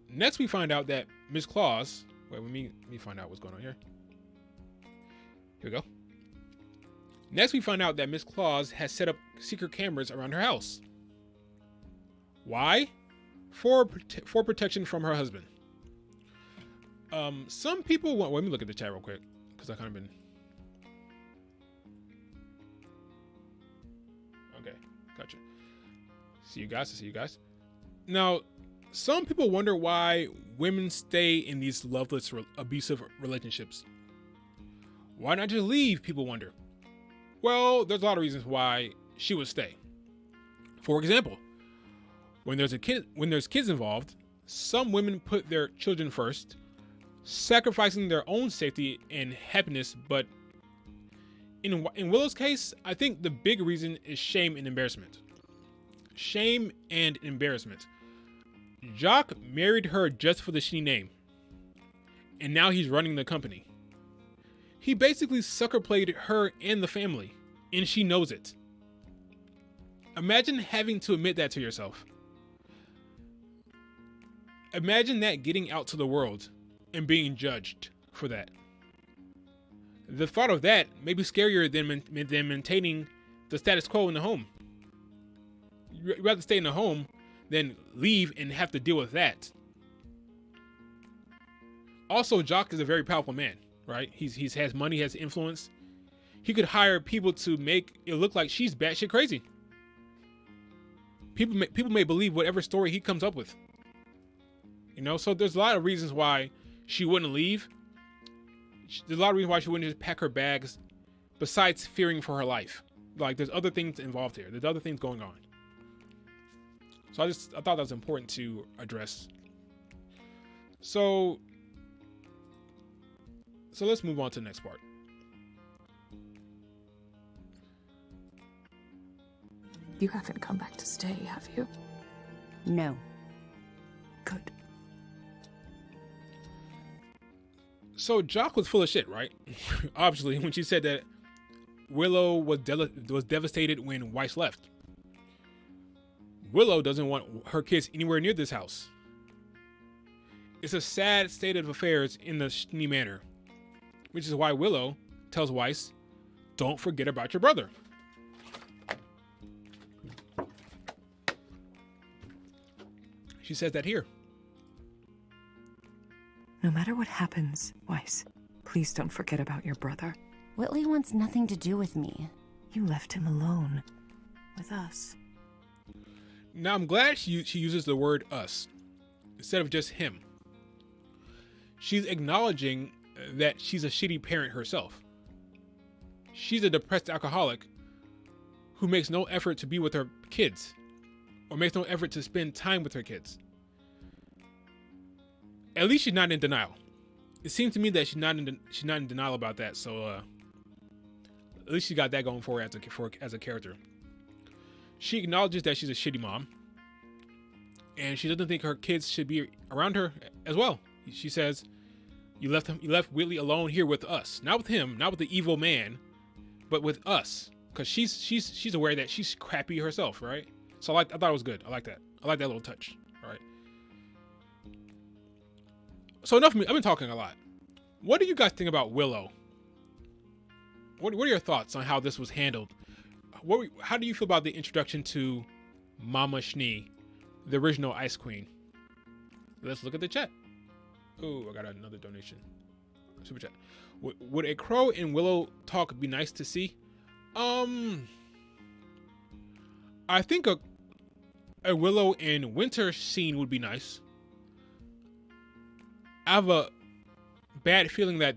next we find out that Miss Claus... Wait, let me find out what's going on here. Here we go. Next we find out that Miss Claus has set up secret cameras around her house. Why? For protection from her husband. Some people want... Let me look at the chat real quick, because I kind of been... Okay, gotcha. See you guys. Now, some people wonder why women stay in these loveless, abusive relationships. Why not just leave, people wonder. Well, there's a lot of reasons why she would stay. For example, when there's kids involved, some women put their children first, sacrificing their own safety and happiness. But in Willow's case, I think the big reason is shame and embarrassment. Shame and embarrassment. Jock married her just for the Schnee name, and now he's running the company. He basically sucker played her and the family, and she knows it. Imagine having to admit that to yourself. Imagine that getting out to the world and being judged for that. The thought of that may be scarier than maintaining the status quo in the home. You'd rather stay in the home than leave and have to deal with that. Also, Jock is a very powerful man, right? He has money, has influence. He could hire people to make it look like she's batshit crazy. People may believe whatever story he comes up with. You know, so there's a lot of reasons why she wouldn't leave. There's a lot of reasons why she wouldn't just pack her bags, besides fearing for her life. Like, there's other things involved here. There's other things going on. So I thought that was important to address. So let's move on to the next part. You haven't come back to stay, have you? No. Good. So Jock was full of shit, right? Obviously, when she said that Willow was devastated when Weiss left. Willow doesn't want her kids anywhere near this house. It's a sad state of affairs in the Schnee Manor, which is why Willow tells Weiss, don't forget about your brother. She says that here. No matter what happens, Weiss, please don't forget about your brother. Whitley wants nothing to do with me. You left him alone. With us. Now I'm glad she uses the word us instead of just him. She's acknowledging that she's a shitty parent herself. She's a depressed alcoholic who makes no effort to be with her kids or makes no effort to spend time with her kids. At least she's not in denial. It seems to me that she's not in denial about that. So at least she got that going for her as a character. She acknowledges that she's a shitty mom, and she doesn't think her kids should be around her as well. She says, "You left Whitley alone here with us, not with him, not with the evil man, but with us." Because she's aware that she's crappy herself, right? So I thought it was good. I like that. I like that little touch. All right. So enough of me. I've been talking a lot. What do you guys think about Willow? What are your thoughts on how this was handled? How do you feel about the introduction to Mama Schnee, the original Ice Queen? Let's look at the chat. Oh, I got another donation. Super chat. Would a Crow and Willow talk be nice to see? I think a Willow and Winter scene would be nice. I have a bad feeling that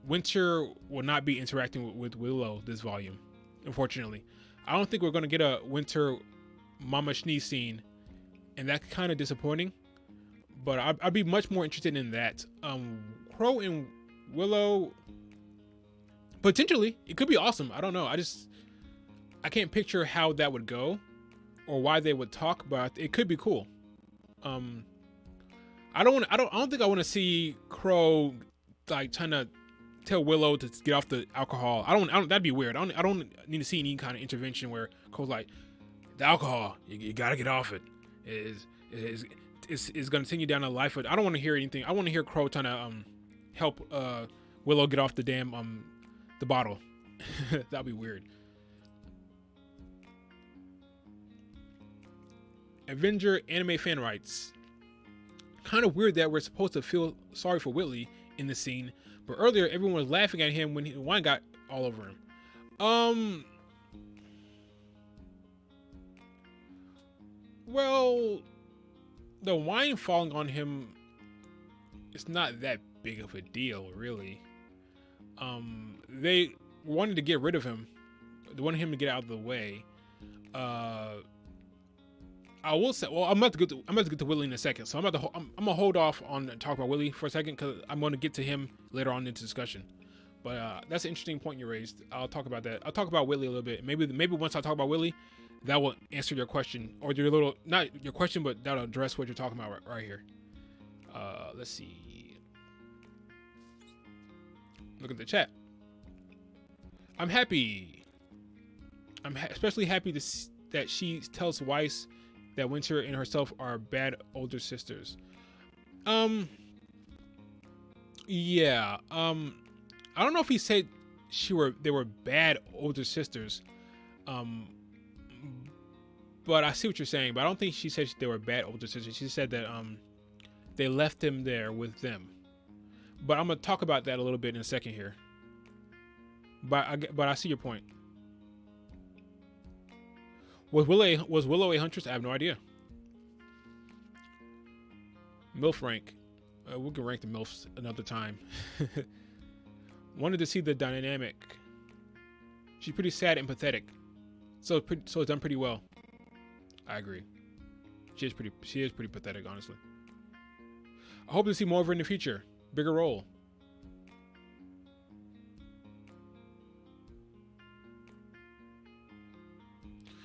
Winter will not be interacting with Willow this volume, unfortunately. I don't think we're going to get a Winter Mama Schnee scene, and that's kind of disappointing. But I'd be much more interested in that. Crow and Willow, potentially, it could be awesome. I don't know. I can't picture how that would go or why they would talk, but it could be cool. I don't think I want to see Crow like trying to tell Willow to get off the alcohol. I don't that'd be weird. I don't need to see any kind of intervention where Crow's like, the alcohol, you gotta get off it. Is gonna send you down a life. I don't want to hear anything. I want to hear Crow trying to help Willow get off the damn the bottle. That'd be weird. Avenger anime fan writes, kind of weird that we're supposed to feel sorry for Whitley in the scene, but earlier everyone was laughing at him when the wine got all over him. Well, the wine falling on him, it's not that big of a deal, really. They wanted to get rid of him. They wanted him to get out of the way. I will say, well, I'm about to get to Whitley in a second, so I'm gonna hold off on talk about Whitley for a second because I'm gonna get to him later on in the discussion. But that's an interesting point you raised. I'll talk about that. I'll talk about Whitley a little bit. Maybe once I talk about Whitley, that will answer your question, or your little, not your question, but that'll address what you're talking about right here. Let's see. Look at the chat. I'm happy. Especially happy that she tells Weiss that Winter and herself are bad older sisters. Yeah. I don't know if he said they were bad older sisters. But I see what you're saying. But I don't think she said they were bad older sisters. She said that they left him there with them. But I'm gonna talk about that a little bit in a second here. But I see your point. Was Willow a huntress? I have no idea. MILF rank. We can rank the MILFs another time. Wanted to see the dynamic. She's pretty sad and pathetic. So it's done pretty well. I agree. She is pretty pathetic, honestly. I hope to see more of her in the future. Bigger role.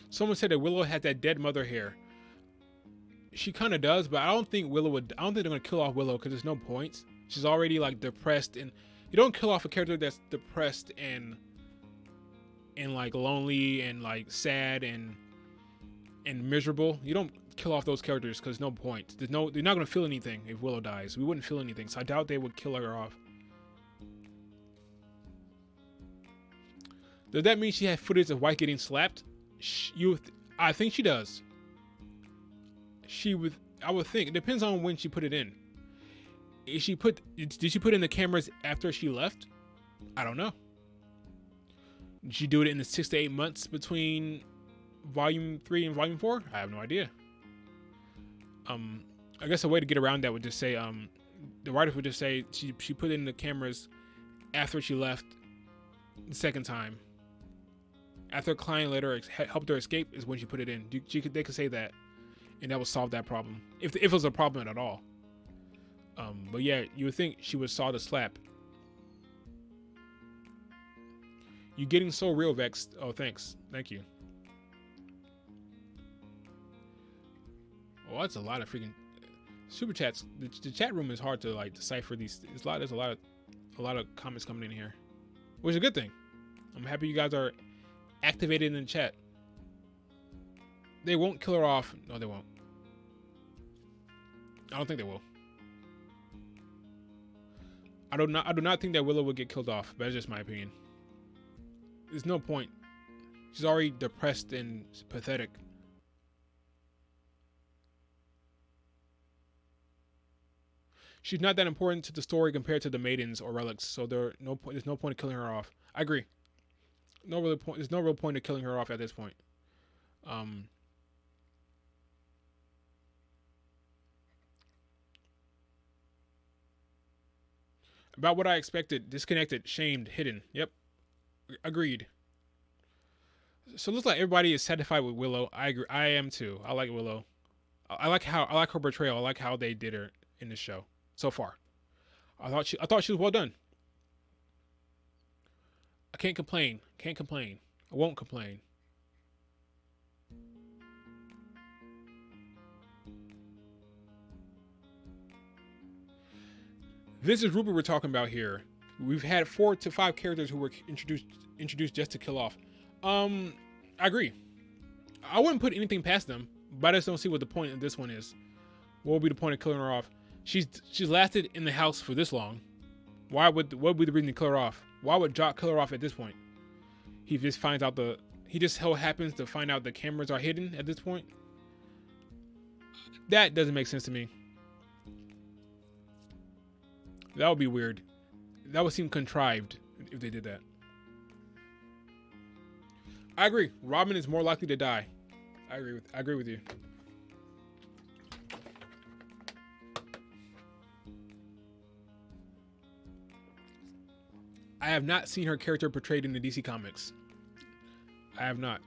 Someone said that Willow had that dead mother hair. She kind of does, but I don't think they're gonna kill off Willow because there's no point. She's already like depressed, and you don't kill off a character that's depressed and like lonely and like sad and miserable. You don't kill off those characters because no point. They're not gonna feel anything if Willow dies. We wouldn't feel anything, so I doubt they would kill her off. Does that mean she had footage of White getting slapped? I think she does. I would think. It depends on when she put it in. Did she put in the cameras after she left? I don't know. Did she do it in the 6 to 8 months between Volume 3 and Volume 4? I have no idea. I guess a way to get around that would just say, the writers would just say she put in the cameras after she left the second time. After a client later helped her escape is when she put it in. They could say that, and that would solve that problem. If it was a problem at all. But yeah, you would think she would saw the slap. You getting so real, Vex. Oh, thanks. Thank you. Oh, that's a lot of freaking super chats. The chat room is hard to like decipher these. There's a lot of comments coming in here, which is a good thing. I'm happy you guys are activated in the chat. They won't kill her off. No, they won't. I don't think they will. I do not think that Willow would get killed off. But that's just my opinion. There's no point. She's already depressed and pathetic. She's not that important to the story compared to the maidens or relics, so there's no point in killing her off. I agree. There's no real point in killing her off at this point. About what I expected: disconnected, shamed, hidden. Yep, agreed. So it looks like everybody is satisfied with Willow. I agree. I am too. I like Willow. I like her betrayal. I like how they did her in this show so far. I thought she was well done. I can't complain. I won't complain. This is RWBY we're talking about here. We've had 4 to 5 characters who were introduced just to kill off. I agree. I wouldn't put anything past them, but I just don't see what the point of this one is. What would be the point of killing her off? She's lasted in the house for this long. What would be the reason to kill her off? Why would Jock kill her off at this point? He just so happens to find out the cameras are hidden at this point. That doesn't make sense to me. That would be weird. That would seem contrived if they did that. I agree. Robin is more likely to die. I agree with you. I have not seen her character portrayed in the DC comics. I have not.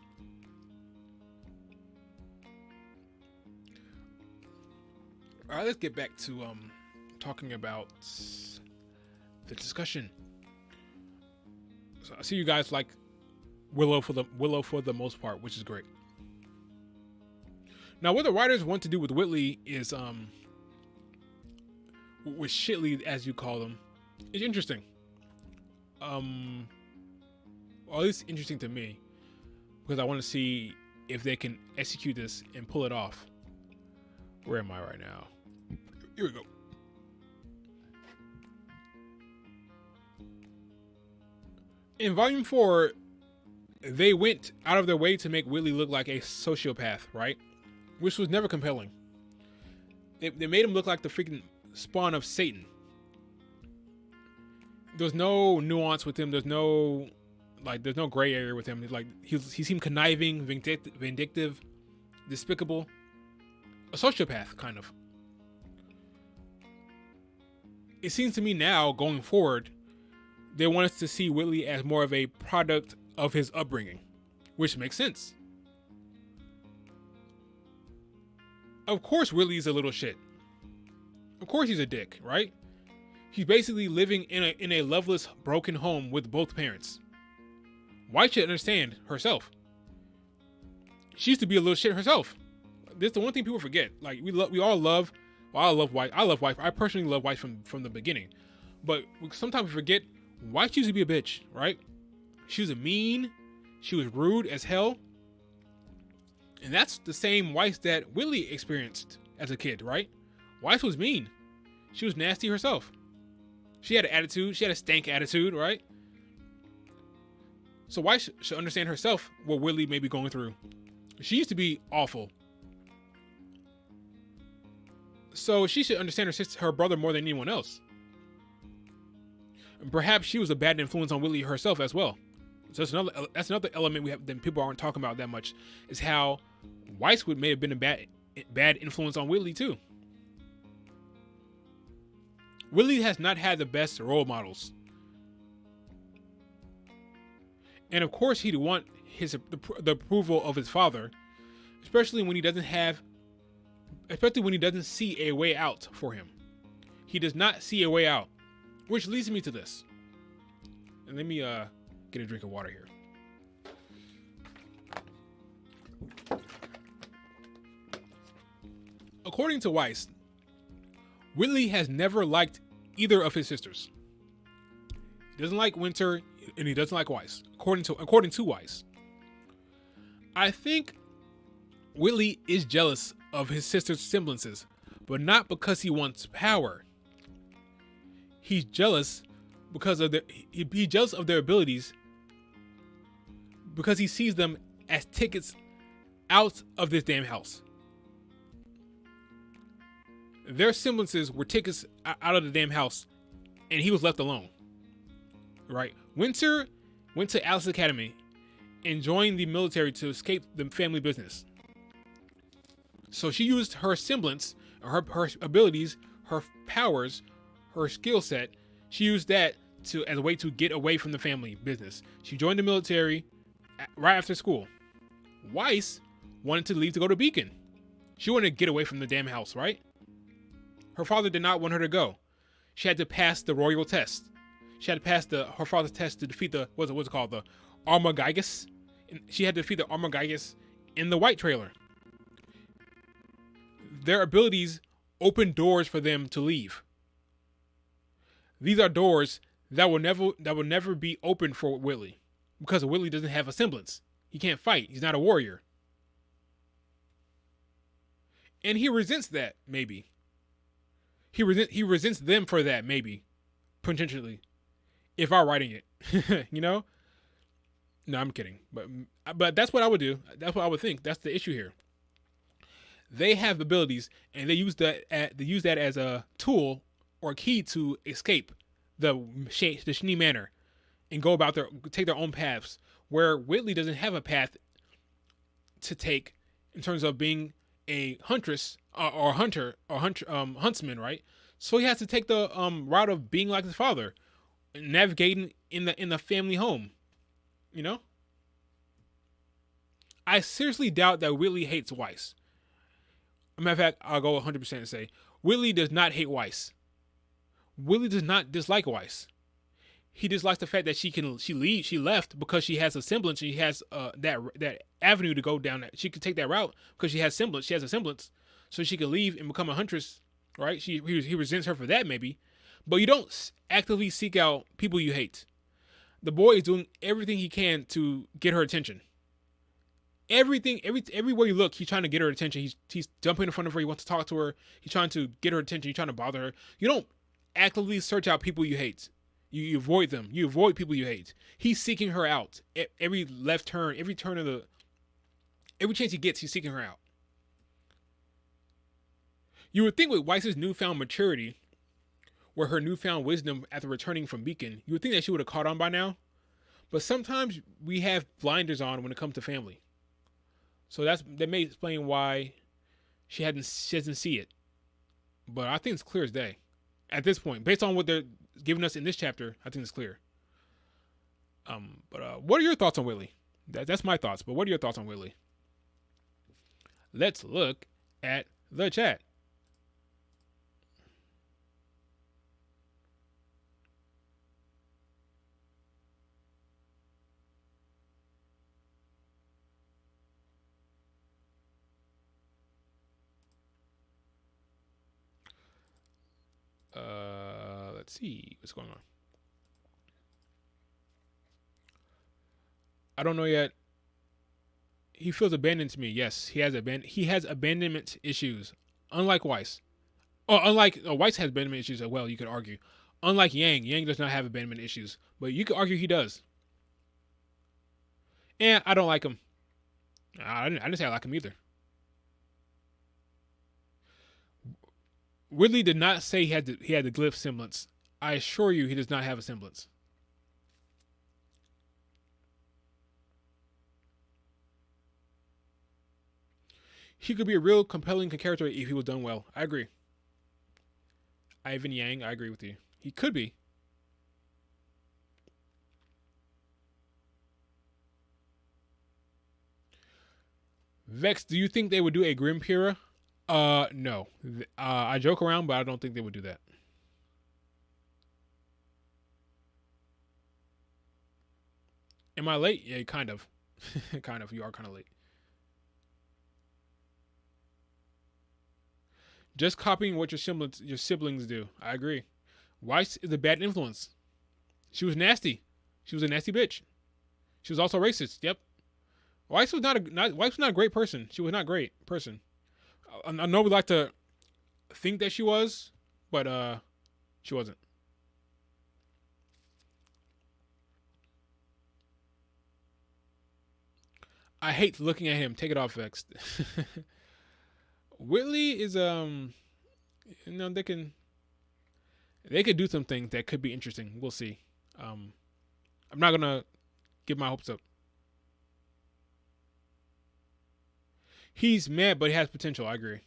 All right, let's get back to talking about the discussion. So I see you guys like Willow for the most part, which is great. Now, what the writers want to do with Whitley is with Shitley, as you call them, is interesting. Or at least interesting to me, because I want to see if they can execute this and pull it off. Where am I right now? Here we go. In Volume 4, they went out of their way to make Whitley look like a sociopath, right? Which was never compelling. They made him look like the freaking spawn of Satan. There's no nuance with him. There's no gray area with him. Like he seemed conniving, vindictive, despicable, a sociopath kind of. It seems to me now, going forward, they want us to see Whitley as more of a product of his upbringing, which makes sense. Of course, Whitley's a little shit. Of course, he's a dick, right? He's basically living in a loveless, broken home with both parents. White should understand herself. she used to be a little shit herself. This is the one thing people forget. Like we all love. Well, I love White. I personally love White from the beginning. But sometimes we forget White used to be a bitch, right? She was mean. She was rude as hell. And that's the same Weiss that Whitley experienced as a kid, right? Weiss was mean. She was nasty herself. She had an attitude. She had a stank attitude, right? So Weiss should understand herself what Whitley may be going through. She used to be awful. So she should understand her brother more than anyone else. And perhaps she was a bad influence on Whitley herself as well. So that's another element we have that people aren't talking about that much, is how Weisswood may have been a bad influence on Whitley too. Whitley has not had the best role models, and of course he'd want the approval of his father, especially when he doesn't see a way out for him. He does not see a way out, which leads me to this. And let me get a drink of water here. According to Weiss, Whitley has never liked either of his sisters. He doesn't like Winter, and he doesn't like Weiss. According to Weiss, I think Whitley is jealous of his sister's semblances, but not because he wants power. He's jealous because of he's jealous of their abilities, because he sees them as tickets out of this damn house. Their semblances were tickets out of the damn house, and he was left alone. Right? Winter went to Alice Academy and joined the military to escape the family business. So she used her semblance, her abilities, her powers, her skill set. She used that as a way to get away from the family business. She joined the military right after school. Weiss wanted to leave to go to Beacon. She wanted to get away from the damn house, right? Her father did not want her to go. She had to pass the royal test. She had to pass her father's test to defeat the what's it called, the Armagigas. She had to defeat the Armagigas in the White Trailer. Their abilities opened doors for them to leave. These are doors that will never be opened for Whitley, because Whitley doesn't have a semblance. He can't fight. He's not a warrior. And he resents that, maybe. He resents them for that, maybe. Potentially. If I'm writing it. You know? No, I'm kidding. But that's what I would do. That's what I would think. That's the issue here. They have abilities, and they use that as a tool or a key to escape the Schnee Manor and go about take their own paths, where Whitley doesn't have a path to take in terms of being a huntress or huntsman, right? So he has to take the route of being like his father, navigating in the family home. You know? I seriously doubt that Whitley hates Weiss. As a matter of fact, I'll go 100% and say Whitley does not hate Weiss. Whitley does not dislike Weiss. He dislikes the fact that she left because she has a semblance. She has that avenue to go down. That she could take that route because she has semblance. She has a semblance, so she could leave and become a huntress. Right? He resents her for that, maybe. But you don't actively seek out people you hate. The boy is doing everything he can to get her attention. Everywhere you look, he's trying to get her attention. He's jumping in front of her. He wants to talk to her. He's trying to get her attention. He's trying to bother her. You don't actively search out people you hate. You avoid them. You avoid people you hate. He's seeking her out. Every left turn, every chance he gets, he's seeking her out. You would think with Weiss's newfound maturity, or her newfound wisdom after returning from Beacon, you would think that she would have caught on by now. But sometimes we have blinders on when it comes to family. So that may explain why she doesn't see it. But I think it's clear as day. At this point, based on what they're giving us in this chapter, I think it's clear. But what are your thoughts on Whitley? That's my thoughts, but what are your thoughts on Whitley? Let's look at the chat. Let's see what's going on. I don't know yet. He feels abandoned to me. Yes, he has abandonment issues. Unlike Weiss. Weiss has abandonment issues as well, you could argue. Unlike Yang does not have abandonment issues. But you could argue he does. And I don't like him. I didn't say I like him either. Whitley did not say he had the glyph semblance. I assure you he does not have a semblance. He could be a real compelling character if he was done well. I agree. Ivan Yang, I agree with you. He could be. Vex, do you think they would do a Grimpira? No. I joke around, but I don't think they would do that. Am I late? Yeah, kind of. Kind of. You are kind of late. Just copying what your siblings do. I agree. Weiss is a bad influence. She was nasty. She was a nasty bitch. She was also racist. Yep. Weiss was not a great person. She was not a great person. I know we like to think that she was, but she wasn't. I hate looking at him. Take it off, Vex. Whitley is they could do some things that could be interesting. We'll see. I'm not gonna give my hopes up. He's mad, but he has potential. I agree.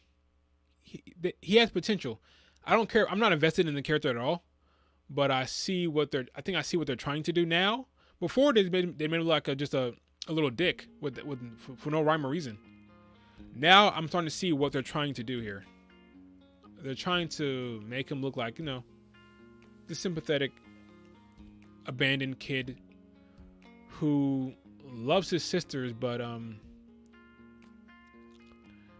He has potential. I don't care. I'm not invested in the character at all, but I see what they're trying to do now. Before they made him look like just a little dick for no rhyme or reason. Now I'm starting to see what they're trying to do here. They're trying to make him look like, the sympathetic, abandoned kid who loves his sisters, but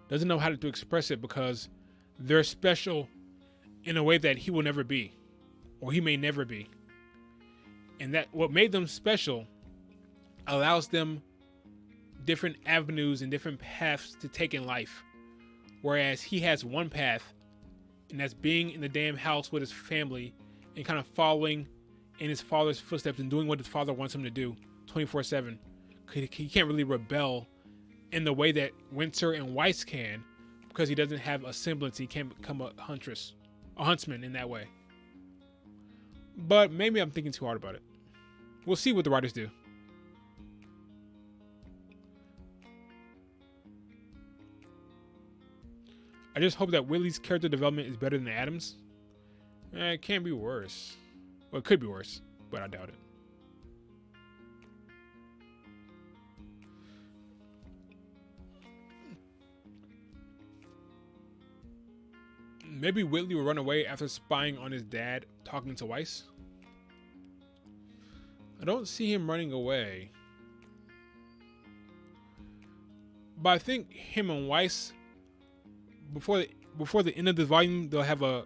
doesn't know how to express it because they're special in a way that he will never be, or he may never be. And that what made them special allows them different avenues and different paths to take in life. Whereas he has one path, and that's being in the damn house with his family and kind of following in his father's footsteps and doing what his father wants him to do 24/7. He can't really rebel in the way that Winter and Weiss can because he doesn't have a semblance. He can't become a huntsman in that way. But maybe I'm thinking too hard about it. We'll see what the writers do. I just hope that Whitley's character development is better than Adam's. It can't be worse. Well, it could be worse, but I doubt it. Maybe Whitley will run away after spying on his dad talking to Weiss. I don't see him running away. But I think him and Weiss, before the end of this volume, they'll have a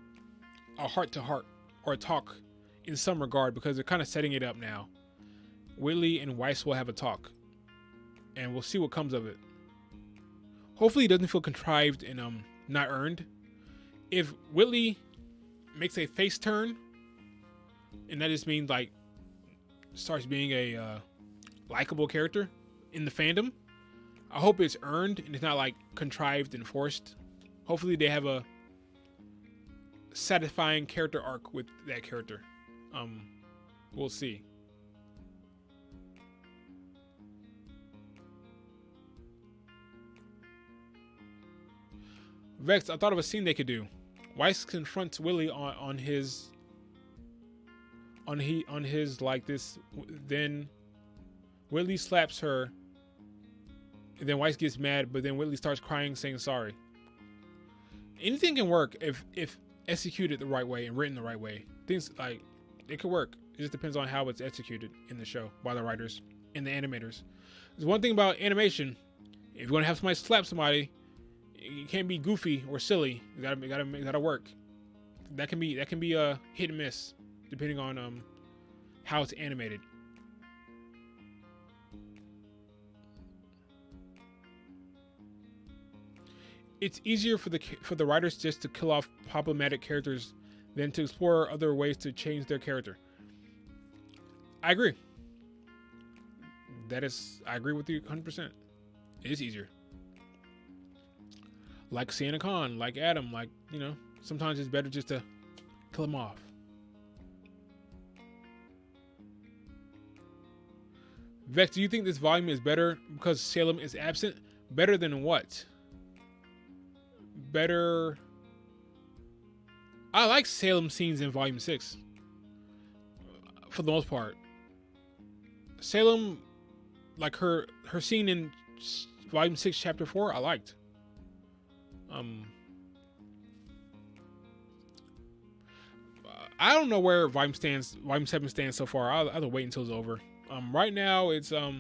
heart-to-heart or a talk in some regard because they're kind of setting it up now. Whitley and Weiss will have a talk, and we'll see what comes of it. Hopefully it doesn't feel contrived and not earned. If Whitley makes a face turn, and that just means like starts being a likable character in the fandom, I hope it's earned and it's not like contrived and forced. Hopefully they have a satisfying character arc with that character. We'll see. Vex, I thought of a scene they could do. Weiss confronts Willie on his like this, then Whitley slaps her, and then Weiss gets mad, but then Whitley starts crying, saying sorry. Anything can work if executed the right way and written the right way. Things like it could work. It just depends on how it's executed in the show by the writers and the animators. There's one thing about animation: if you're gonna have somebody slap somebody, it can't be goofy or silly. You gotta work. That can be a hit and miss. depending on how it's animated. It's easier for the writers just to kill off problematic characters than to explore other ways to change their character. I agree. I agree with you 100%. It is easier. Like Sienna Khan, like Adam, like, you know, sometimes it's better just to kill them off. Vex, do you think this volume is better because Salem is absent? Better than what? Better. I like Salem scenes in volume 6. For the most part. Salem, like her scene in volume 6, chapter 4, I liked. I don't know where volume 7 stands so far. I'll have to wait until it's over. Right now it's yeah,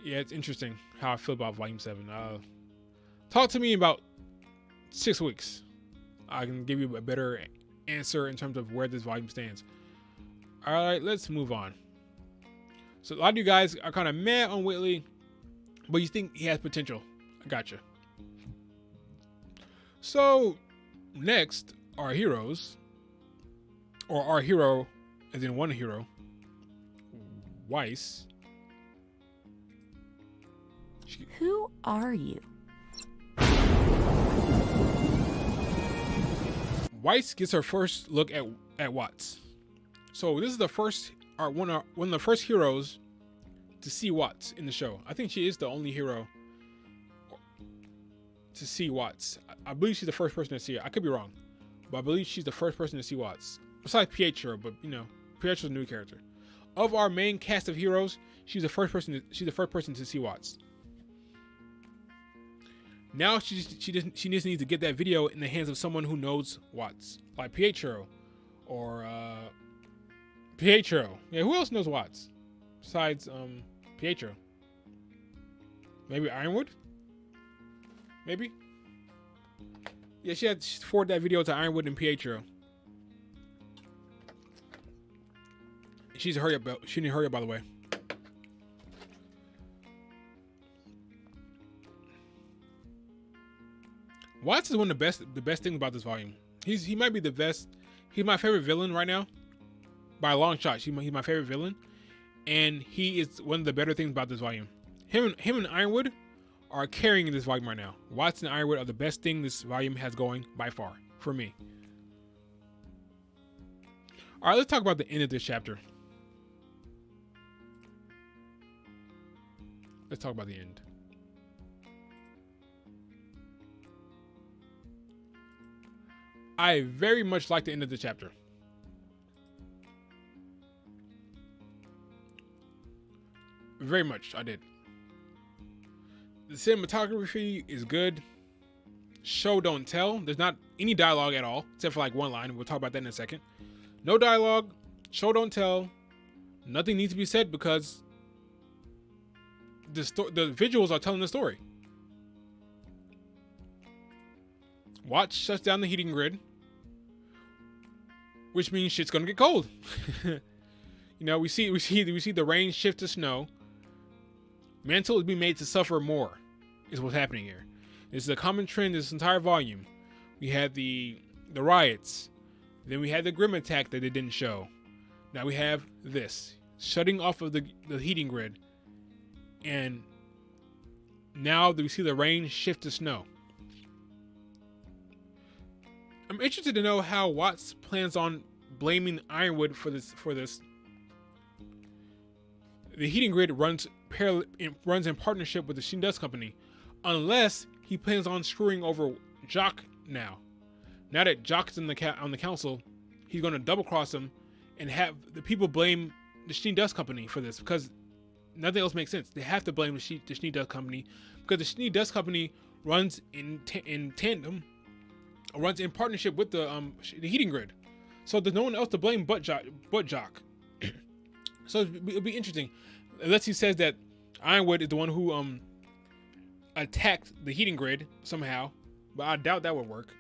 it's interesting how I feel about volume 7. Talk to me in about 6 weeks. I can give you a better answer in terms of where this volume stands. All right, let's move on. So a lot of you guys are kind of mad on Whitley, but you think he has potential. I gotcha. So next, our heroes, or our hero, as in one hero, Weiss. Who are you? Weiss gets her first look at Watts. So this is the first, or one of the first heroes to see Watts in the show. I think she is the only hero to see Watts. I believe she's the first person to see it. I could be wrong, but I believe she's the first person to see Watts. Besides Pietro, but you know, Pietro's a new character. Of our main cast of heroes, she's the first person to see Watts. Now she just needs to get that video in the hands of someone who knows Watts, like Pietro, or Pietro. Yeah, who else knows Watts besides Pietro? Maybe Ironwood. Maybe. Yeah, she had to forward that video to Ironwood and Pietro. She needs to hurry up. She needs to hurry up, by the way. Watts is one of the best things about this volume. He might be the best. He's my favorite villain right now, by a long shot. He's my favorite villain, and he is one of the better things about this volume. Him and Ironwood are carrying this volume right now. Watts and Ironwood are the best thing this volume has going by far for me. All right, let's talk about the end of this chapter. Let's talk about the end. I very much like the end of the chapter. Very much, I did. The cinematography is good. Show don't tell. There's not any dialogue at all, except for like one line. We'll talk about that in a second. No dialogue. Show don't tell. Nothing needs to be said because the visuals are telling the story. Watts shuts down the heating grid, which means shit's gonna get cold. You know, we see the rain shift to snow. Mantle is being made to suffer more, is what's happening here. This is a common trend this entire volume. We had the riots, then we had the Grim attack that they didn't show. Now we have this shutting off of the heating grid, and now we see the rain shift to snow. I'm interested to know how Watts plans on blaming Ironwood for this. The heating grid runs in partnership with the Schnee Dust Company, unless he plans on screwing over Jock now. Now that Jock's on the council, he's going to double cross him and have the people blame the Schnee Dust Company for this, because nothing else makes sense. They have to blame the Schnee Dust Company because the Schnee Dust Company runs in tandem, runs in partnership with the heating grid. So there's no one else to blame but Jock. So it'll be interesting, unless he says that Ironwood is the one who attacked the heating grid somehow, but I doubt that would work.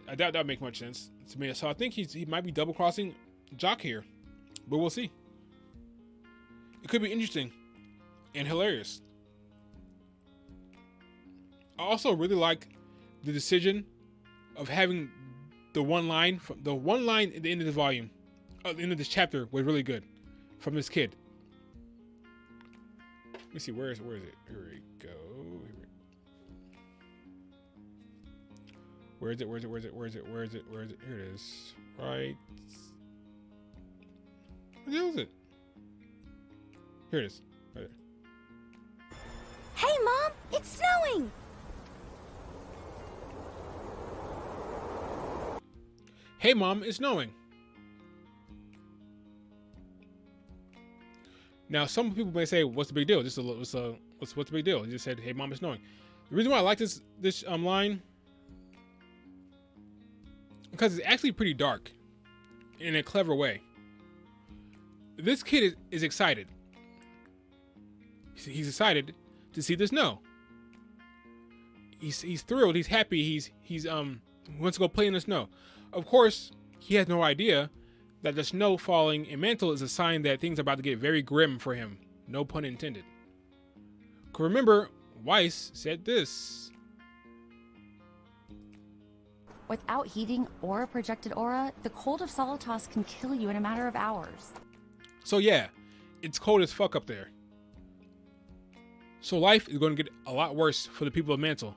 That would make much sense to me. So I think he might be double crossing Jock here, but we'll see. It could be interesting and hilarious. I also really like the decision of having the one line at the end of the volume, at the end of this chapter was really good from this kid. Let me see, where is it? Here we go. Where is it? Here it is. Right. What the hell is it? Here it is. Right there. Hey, Mom! It's snowing! Hey, Mom, it's snowing. Now, some people may say, "What's the big deal?" What's the big deal? He just said, "Hey, Mom, it's snowing." The reason why I like this line because it's actually pretty dark in a clever way. This kid is excited. He's excited to see the snow. He's thrilled. He's happy. He wants to go play in the snow. Of course, he has no idea that the snow falling in Mantle is a sign that things are about to get very grim for him. No pun intended. Remember, Weiss said this. Without heating or a projected aura, the cold of Solitas can kill you in a matter of hours. So yeah, it's cold as fuck up there. So life is going to get a lot worse for the people of Mantle,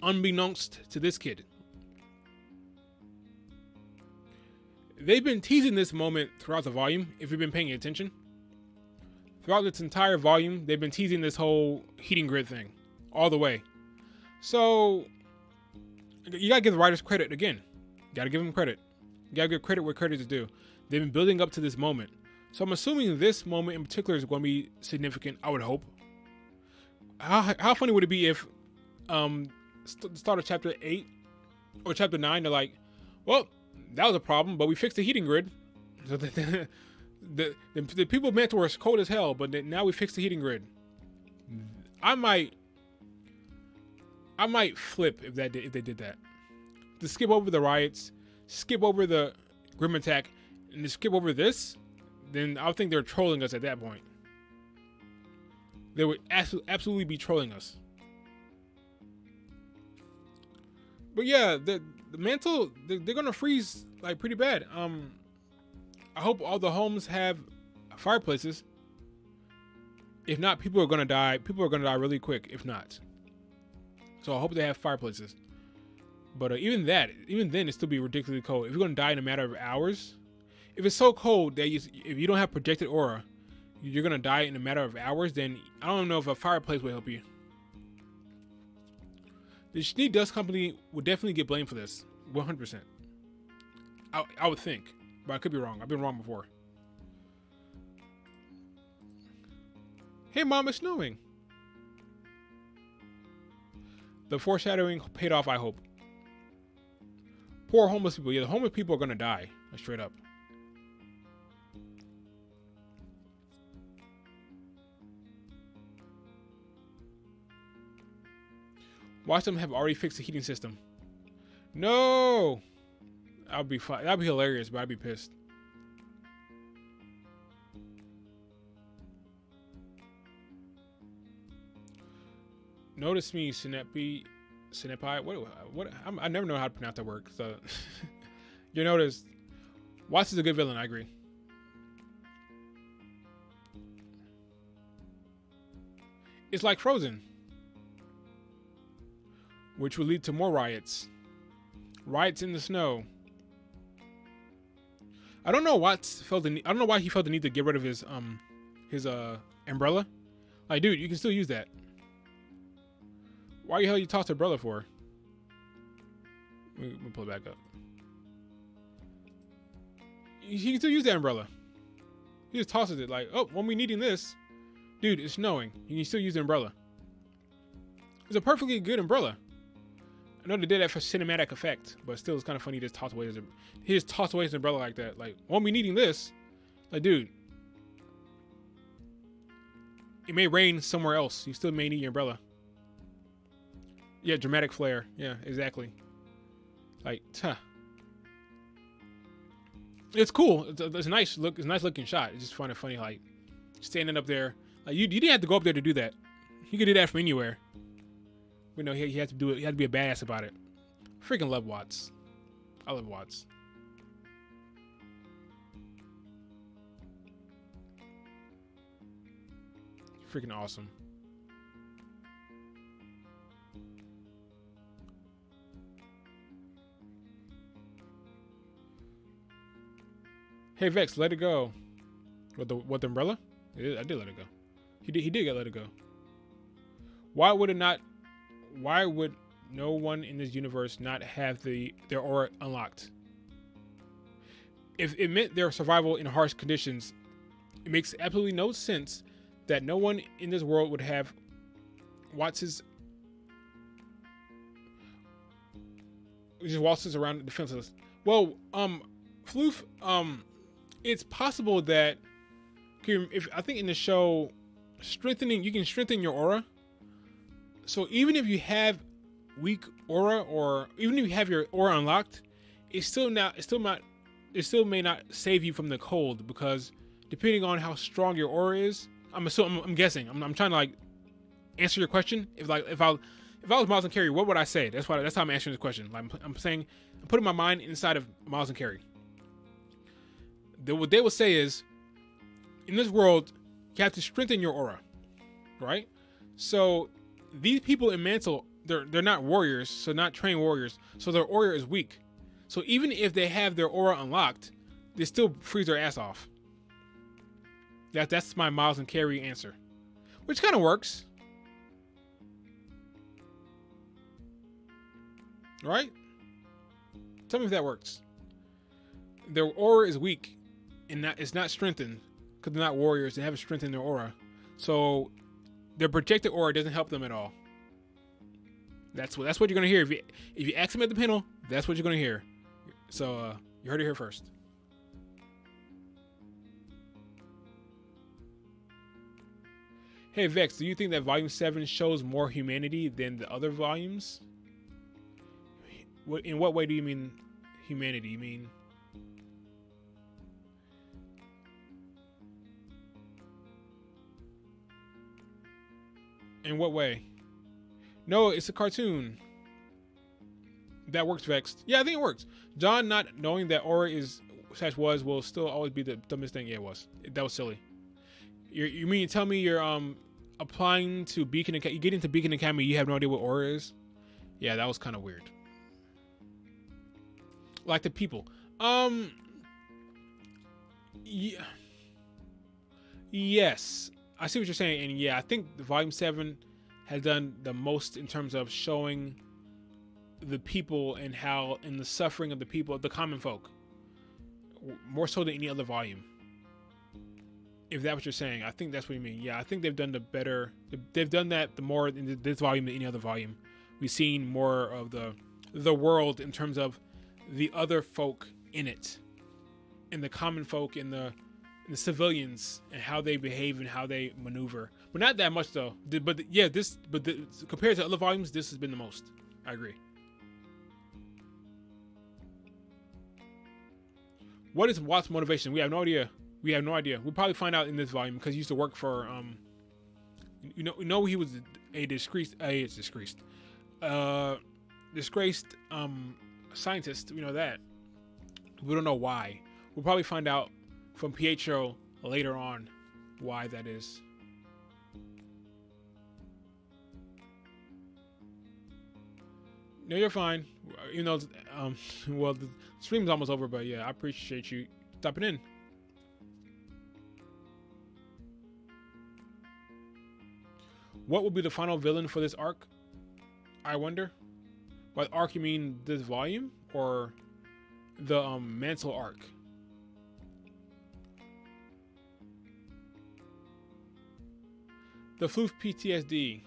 unbeknownst to this kid. They've been teasing this moment throughout the volume, if you've been paying attention. Throughout this entire volume, they've been teasing this whole heating grid thing, all the way. So, you gotta give the writers credit again. Gotta give them credit. You gotta give credit where credit is due. They've been building up to this moment. So I'm assuming this moment in particular is going to be significant, I would hope. How funny would it be if start of chapter 8 or chapter 9, they're like, well, that was a problem, but we fixed the heating grid. So the people meant were cold as hell, but now we fixed the heating grid. I might flip if they did that. To skip over the riots, skip over the Grim Attack, and to skip over this, then I think they're trolling us at that point. They would absolutely be trolling us. But yeah, the Mantle, they're gonna freeze like pretty bad. I hope all the homes have fireplaces. If not, people are gonna die. People are gonna die really quick. If not, so I hope they have fireplaces. But even then, it still be ridiculously cold. If you're gonna die in a matter of hours, if it's so cold that if you don't have projected aura, you're gonna die in a matter of hours, then I don't know if a fireplace will help you. The Schnee Dust Company would definitely get blamed for this, 100%. I would think, but I could be wrong. I've been wrong before. Hey, Mom, it's snowing. The foreshadowing paid off, I hope. Poor homeless people. Yeah, the homeless people are gonna die, straight up. Watch them have already fixed the heating system. No! That'd be fun. That'd be hilarious, but I'd be pissed. Notice me, Sinepi. What? I never know how to pronounce that word. So, you notice, Watts is a good villain. I agree. It's like Frozen, which would lead to more riots. Riots in the snow. I don't know I don't know why he felt the need to get rid of his umbrella. Like, dude, you can still use that. Why the hell you toss the umbrella for? Let me pull it back up. He can still use that umbrella. He just tosses it like, oh, when we needing this, dude, it's snowing. You can still use the umbrella. It's a perfectly good umbrella. I know they did that for cinematic effect, but still, it's kind of funny. He just tossed away his umbrella like that. Like, won't be needing this. Like, dude, it may rain somewhere else. You still may need your umbrella. Yeah, dramatic flair. Yeah, exactly. Like, it's cool. It's a nice look. It's a nice looking shot. It's just funny, like standing up there. Like you didn't have to go up there to do that. You could do that from anywhere. But no, he had to do it. He had to be a badass about it. Freaking love Watts. I love Watts. Freaking awesome. Hey Vex, let it go. What the umbrella? I did let it go. He did get let it go. Why would no one in this universe not have their aura unlocked? If it meant their survival in harsh conditions, it makes absolutely no sense that no one in this world would have Watts's just waltzes around defenseless. Well, Floof, it's possible that if I think in the show, you can strengthen your aura. So even if you have weak aura, or even if you have your aura unlocked, it still may not save you from the cold, because depending on how strong your aura is, I'm guessing. I'm trying to like answer your question. If I was Miles and Carey, what would I say? That's how I'm answering this question. Like, I'm putting my mind inside of Miles and Carey. What they will say is, in this world, you have to strengthen your aura, right? So these people in Mantle, they're not warriors, so not trained warriors, so their aura is weak. So even if they have their aura unlocked, they still freeze their ass off. That's my Miles and Carey answer, which kind of works, right? Tell me if that works. Their aura is weak, and it's not strengthened because they're not warriors. They haven't strengthened their aura, so their projected aura doesn't help them at all. That's what you're gonna hear if you ask them at the panel. That's what you're gonna hear. So you heard it here first. Hey Vex, do you think that Volume 7 shows more humanity than the other volumes? In what way do you mean humanity? You mean in what way? No, it's a cartoon. That works, Vex. Yeah, I think it works. John not knowing that aura will still always be the dumbest thing. Yeah, it was. That was silly. You mean tell me you're applying to Beacon Academy, you get into Beacon Academy, you have no idea what aura is? Yeah, that was kind of weird. Like the people. Yeah. Yes. I see what you're saying, and yeah, I think Volume 7 has done the most in terms of showing the people and the suffering of the people, the common folk, more so than any other volume. If that's what you're saying, I think that's what you mean. Yeah, I think they've done they've done that the more in this volume than any other volume. We've seen more of the world in terms of the other folk in it, and the common folk and the civilians and how they behave and how they maneuver. But not that much though. But yeah, compared to other volumes, this has been the most. I agree. What is Watt's motivation? We have no idea. We'll probably find out in this volume because he used to work for he was a disgraced scientist. We know that. We don't know why. We'll probably find out from Pietro later on why that is. No, you're fine. You know, well, the stream's almost over, but yeah, I appreciate you stopping in. What will be the final villain for this arc? I wonder. By arc, you mean this volume or the Mantle arc? The Floof PTSD.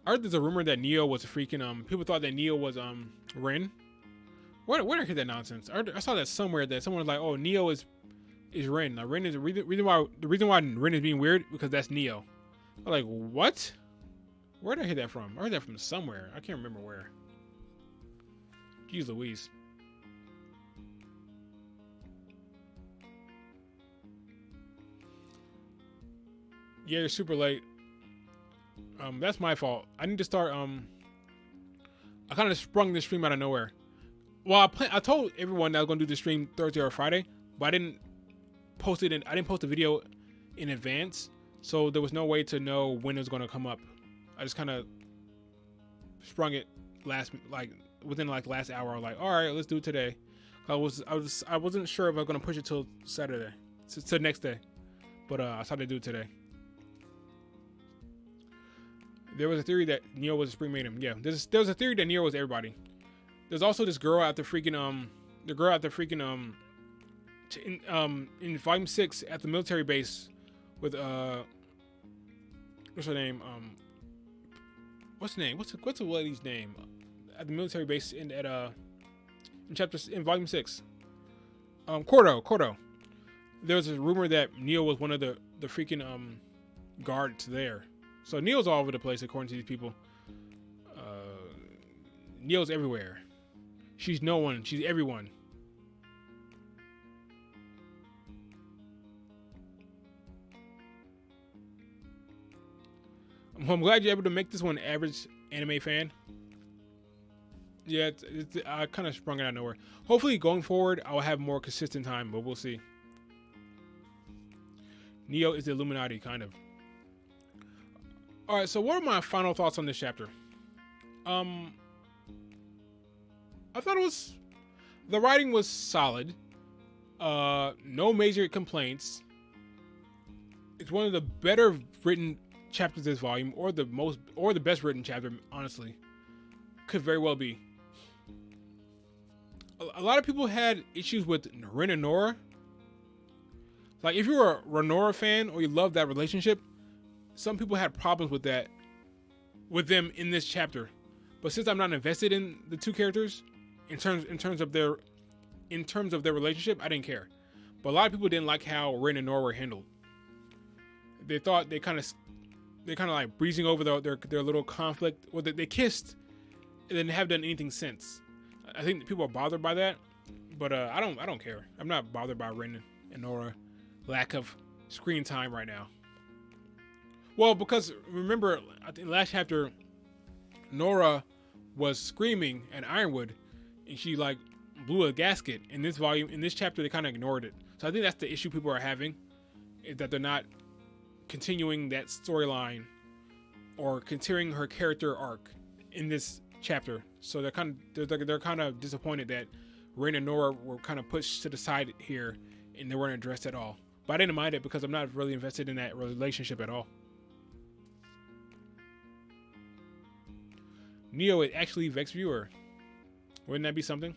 I heard there's a rumor that Neo was a freaking people thought that Neo was Ren. Where did I hear that nonsense? I saw that somewhere that someone was like, "Oh, Neo is Ren." Now, Ren is the reason why Ren is being weird because that's Neo. I'm like, what? Where did I hear that from? I heard that from somewhere. I can't remember where. Jeez Louise. Yeah, you're super late. That's my fault. I need to start. I kind of sprung this stream out of nowhere. Well, I told everyone that I was gonna do the stream Thursday or Friday, but I didn't post it. I didn't post the video in advance, so there was no way to know when it was gonna come up. I just kind of sprung it within last hour. I'm like, all right, let's do it today. I wasn't sure if I was gonna push it till Saturday, to next day, but I decided to do it today. There was a theory that Neo was a Spring Maiden. Yeah, there was a theory that Neo was everybody. There's also this girl at the freaking in Volume 6 at the military base with what's her name? What's the name? What's the lady's name? At the military base in Volume 6. Cordo. There was a rumor that Neo was one of the freaking guards there. So Neo's all over the place according to these people. Neo's everywhere. She's no one. She's everyone. I'm glad you're able to make this one average anime fan. Yeah, I kind of sprung it out of nowhere. Hopefully going forward, I'll have more consistent time, but we'll see. Neo is the Illuminati, kind of. All right, so what are my final thoughts on this chapter? I thought the writing was solid. No major complaints. It's one of the better written chapters of this volume, or the best written chapter, honestly. Could very well be. A lot of people had issues with Ren and Nora. Like, if you're a Renora fan or you love that relationship, some people had problems with them in this chapter. But since I'm not invested in the two characters, in terms of their relationship, I didn't care. But a lot of people didn't like how Ren and Nora were handled. They thought they kind of like breezing over their little conflict. Well, they kissed and then haven't done anything since. I think people are bothered by that, but I don't care. I'm not bothered by Ren and Nora lack of screen time right now. Well, because remember, I think last chapter, Nora was screaming at Ironwood, and she like blew a gasket. In this chapter, they kind of ignored it. So I think that's the issue people are having, is that they're not continuing that storyline or continuing her character arc in this chapter. So they're kind of disappointed that Ren and Nora were kind of pushed to the side here, and they weren't addressed at all. But I didn't mind it because I'm not really invested in that relationship at all. Neo is actually Vex Viewer. Wouldn't that be something?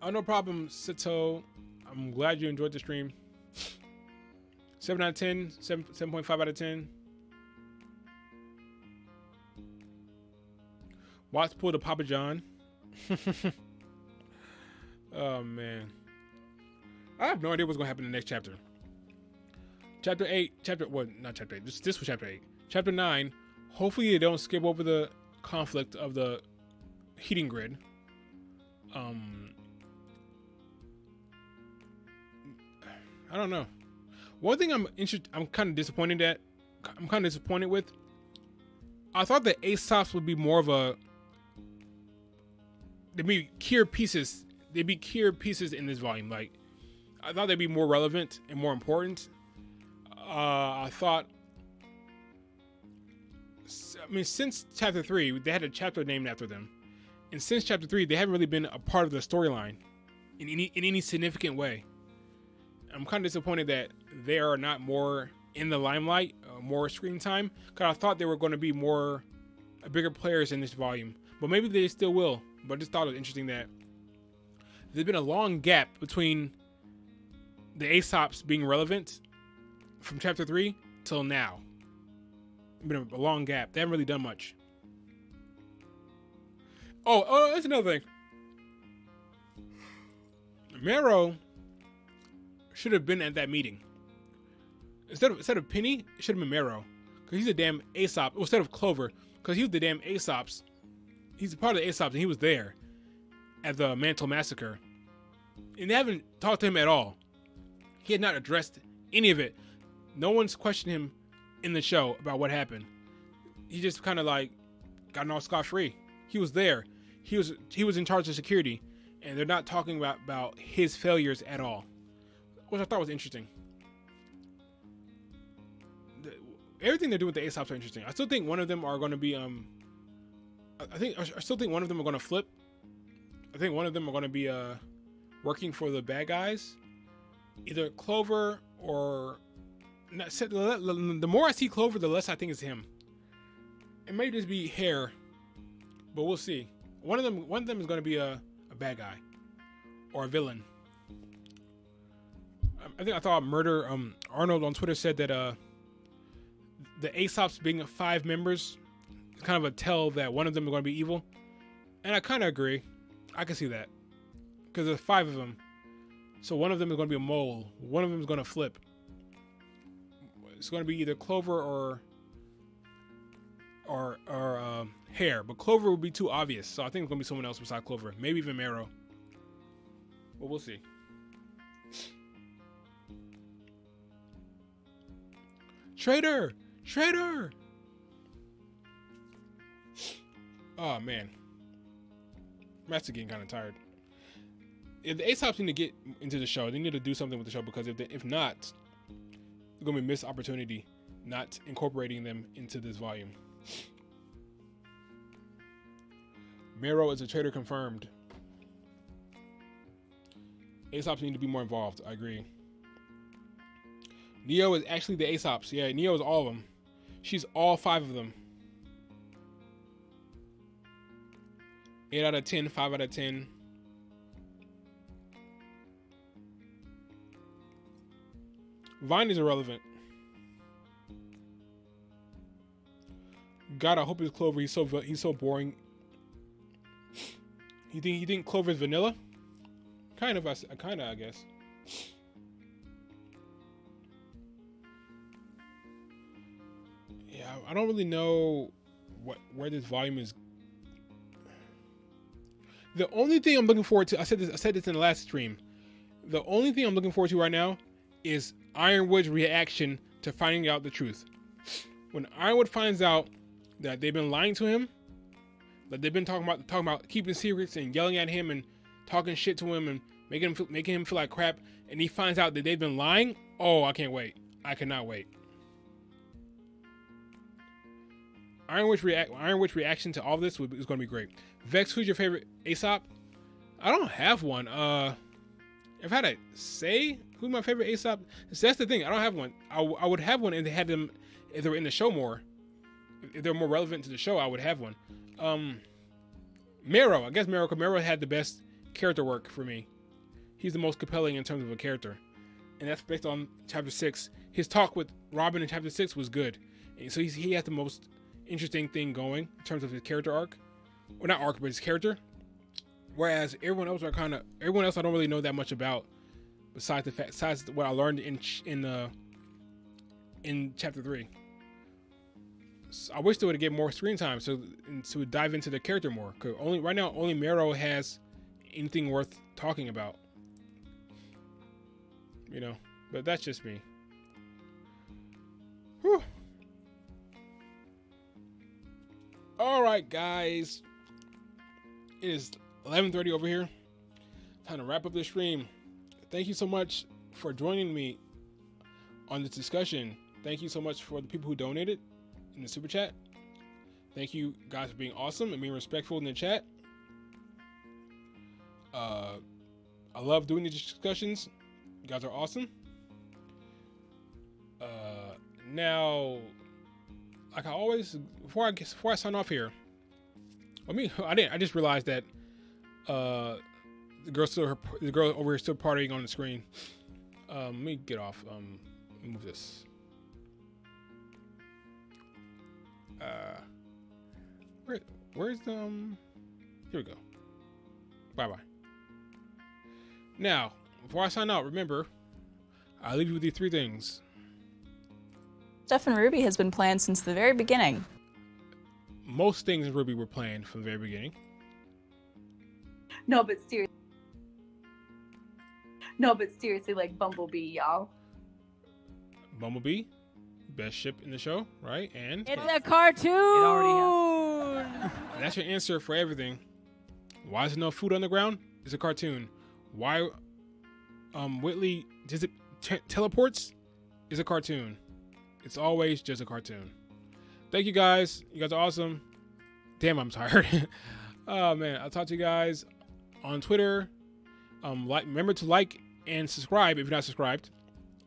Oh, no problem, Sito. I'm glad you enjoyed the stream. 7 out of 10, 7.5 out of 10. Watts pulled a Papa John. Oh, man. I have no idea what's going to happen in the next chapter. Chapter 8, not chapter 8. This was chapter 8. Chapter 9, hopefully they don't skip over the conflict of the heating grid. I don't know. One thing I'm kind of disappointed with. I thought the Aesop's would be more of a. They'd be key pieces. They'd be key pieces in this volume. Like, I thought they'd be more relevant and more important. I thought. I mean, since chapter 3, they had a chapter named after them, and since chapter 3, they haven't really been a part of the storyline in any significant way. I'm kind of disappointed that they are not more in the limelight, more screen time, because I thought they were going to be bigger players in this volume. But maybe they still will. But I just thought it was interesting that there's been a long gap between the Aesops being relevant from chapter 3 till now. It's been a long gap. They haven't really done much. Oh, that's another thing. Marrow should have been at that meeting. Instead of Penny, it should have been Marrow. Because he's a damn Aesop. Well, instead of Clover, because he was the damn Aesops. He's a part of the Aesops, and he was there at the Mantle Massacre. And they haven't talked to him at all. He had not addressed any of it. No one's questioned him in the show about what happened. He just kind of like got all scot-free. He was there. He was in charge of security, and they're not talking about his failures at all, which I thought was interesting. Everything they're doing with the Aesops are interesting. I still think one of them are going to be I still think one of them are going to flip. I think one of them are going to be working for the bad guys, either Clover or not. The more I see Clover, the less I think it's him. It may just be Hair, but we'll see. One of them is going to be a bad guy or a villain. I thought Murder Arnold on Twitter said that the Aesops being 5 members is kind of a tell that one of them is going to be evil, and I kind of agree. I can see that because there's 5 of them, so one of them is going to be a mole. One of them is going to flip. It's going to be either Clover or Hair, but Clover would be too obvious, so I think it's going to be someone else besides Clover, maybe even Marrow. But we'll see. Traitor! Oh man, I'm actually getting kind of tired. If the Aesops need to get into the show, they need to do something with the show, because if not, it's gonna be a missed opportunity not incorporating them into this volume. Marrow is a traitor confirmed. Aesops need to be more involved. I agree. Neo is actually the Aesops. Yeah, Neo is all of them. She's all 5 of them. 8 out of 10, 5 out of 10. Vine is irrelevant. God, I hope it's Clover. He's so boring. You think Clover is vanilla? Kind of, I guess. Yeah, I don't really know where this volume is. The only thing I'm looking forward to, I said this in the last stream. The only thing I'm looking forward to right now is Ironwood's reaction to finding out the truth. When Ironwood finds out that they've been lying to him, that they've been talking about keeping secrets and yelling at him and talking shit to him and making him feel like crap, and he finds out that they've been lying. Oh, I can't wait. I cannot wait. Ironwood's reaction to all this is going to be great. Vex, who's your favorite Aesop? I don't have one. If I had to say who's my favorite Aesop, so that's the thing. I don't have one. I would have one if they had them, if they were in the show more. If they're more relevant to the show, I would have one. Marrow, I guess Marrow, because Marrow had the best character work for me. He's the most compelling in terms of a character, and that's based on chapter 6. His talk with Robin in chapter 6 was good, and so he had the most interesting thing going in terms of his character arc, or not arc, but his character. Whereas everyone else I don't really know that much about, besides what I learned in chapter 3. So I wish they would get more screen time so to dive into the character more. Cause right now only Marrow has anything worth talking about. You know, but that's just me. Whew. All right, guys. It is 11:30 over here. Time to wrap up the stream. Thank you so much for joining me on this discussion. Thank you so much for the people who donated in the super chat. Thank you guys for being awesome and being respectful in the chat. I love doing these discussions. You guys are awesome. Now, like I always, before I sign off here, I just realized that the girl over here still partying on the screen. Let me get off. Move this. Where's the here we go. Bye. Now, before I sign out, remember, I leave you with these 3 things. Stuff in RWBY has been planned since the very beginning. Most things in RWBY were planned from the very beginning. No, but seriously, like Bumblebee, y'all. Bumblebee, best ship in the show, right? And it's a cartoon. It already happened. That's your answer for everything. Why is there no food on the ground? It's a cartoon. Why Whitley does it teleports? Is a cartoon. It's always just a cartoon. Thank you guys. You guys are awesome. Damn, I'm tired. Oh man, I'll talk to you guys on Twitter. Remember to like and subscribe if you're not subscribed.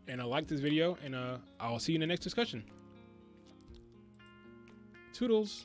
And like this video, and I'll see you in the next discussion. Toodles.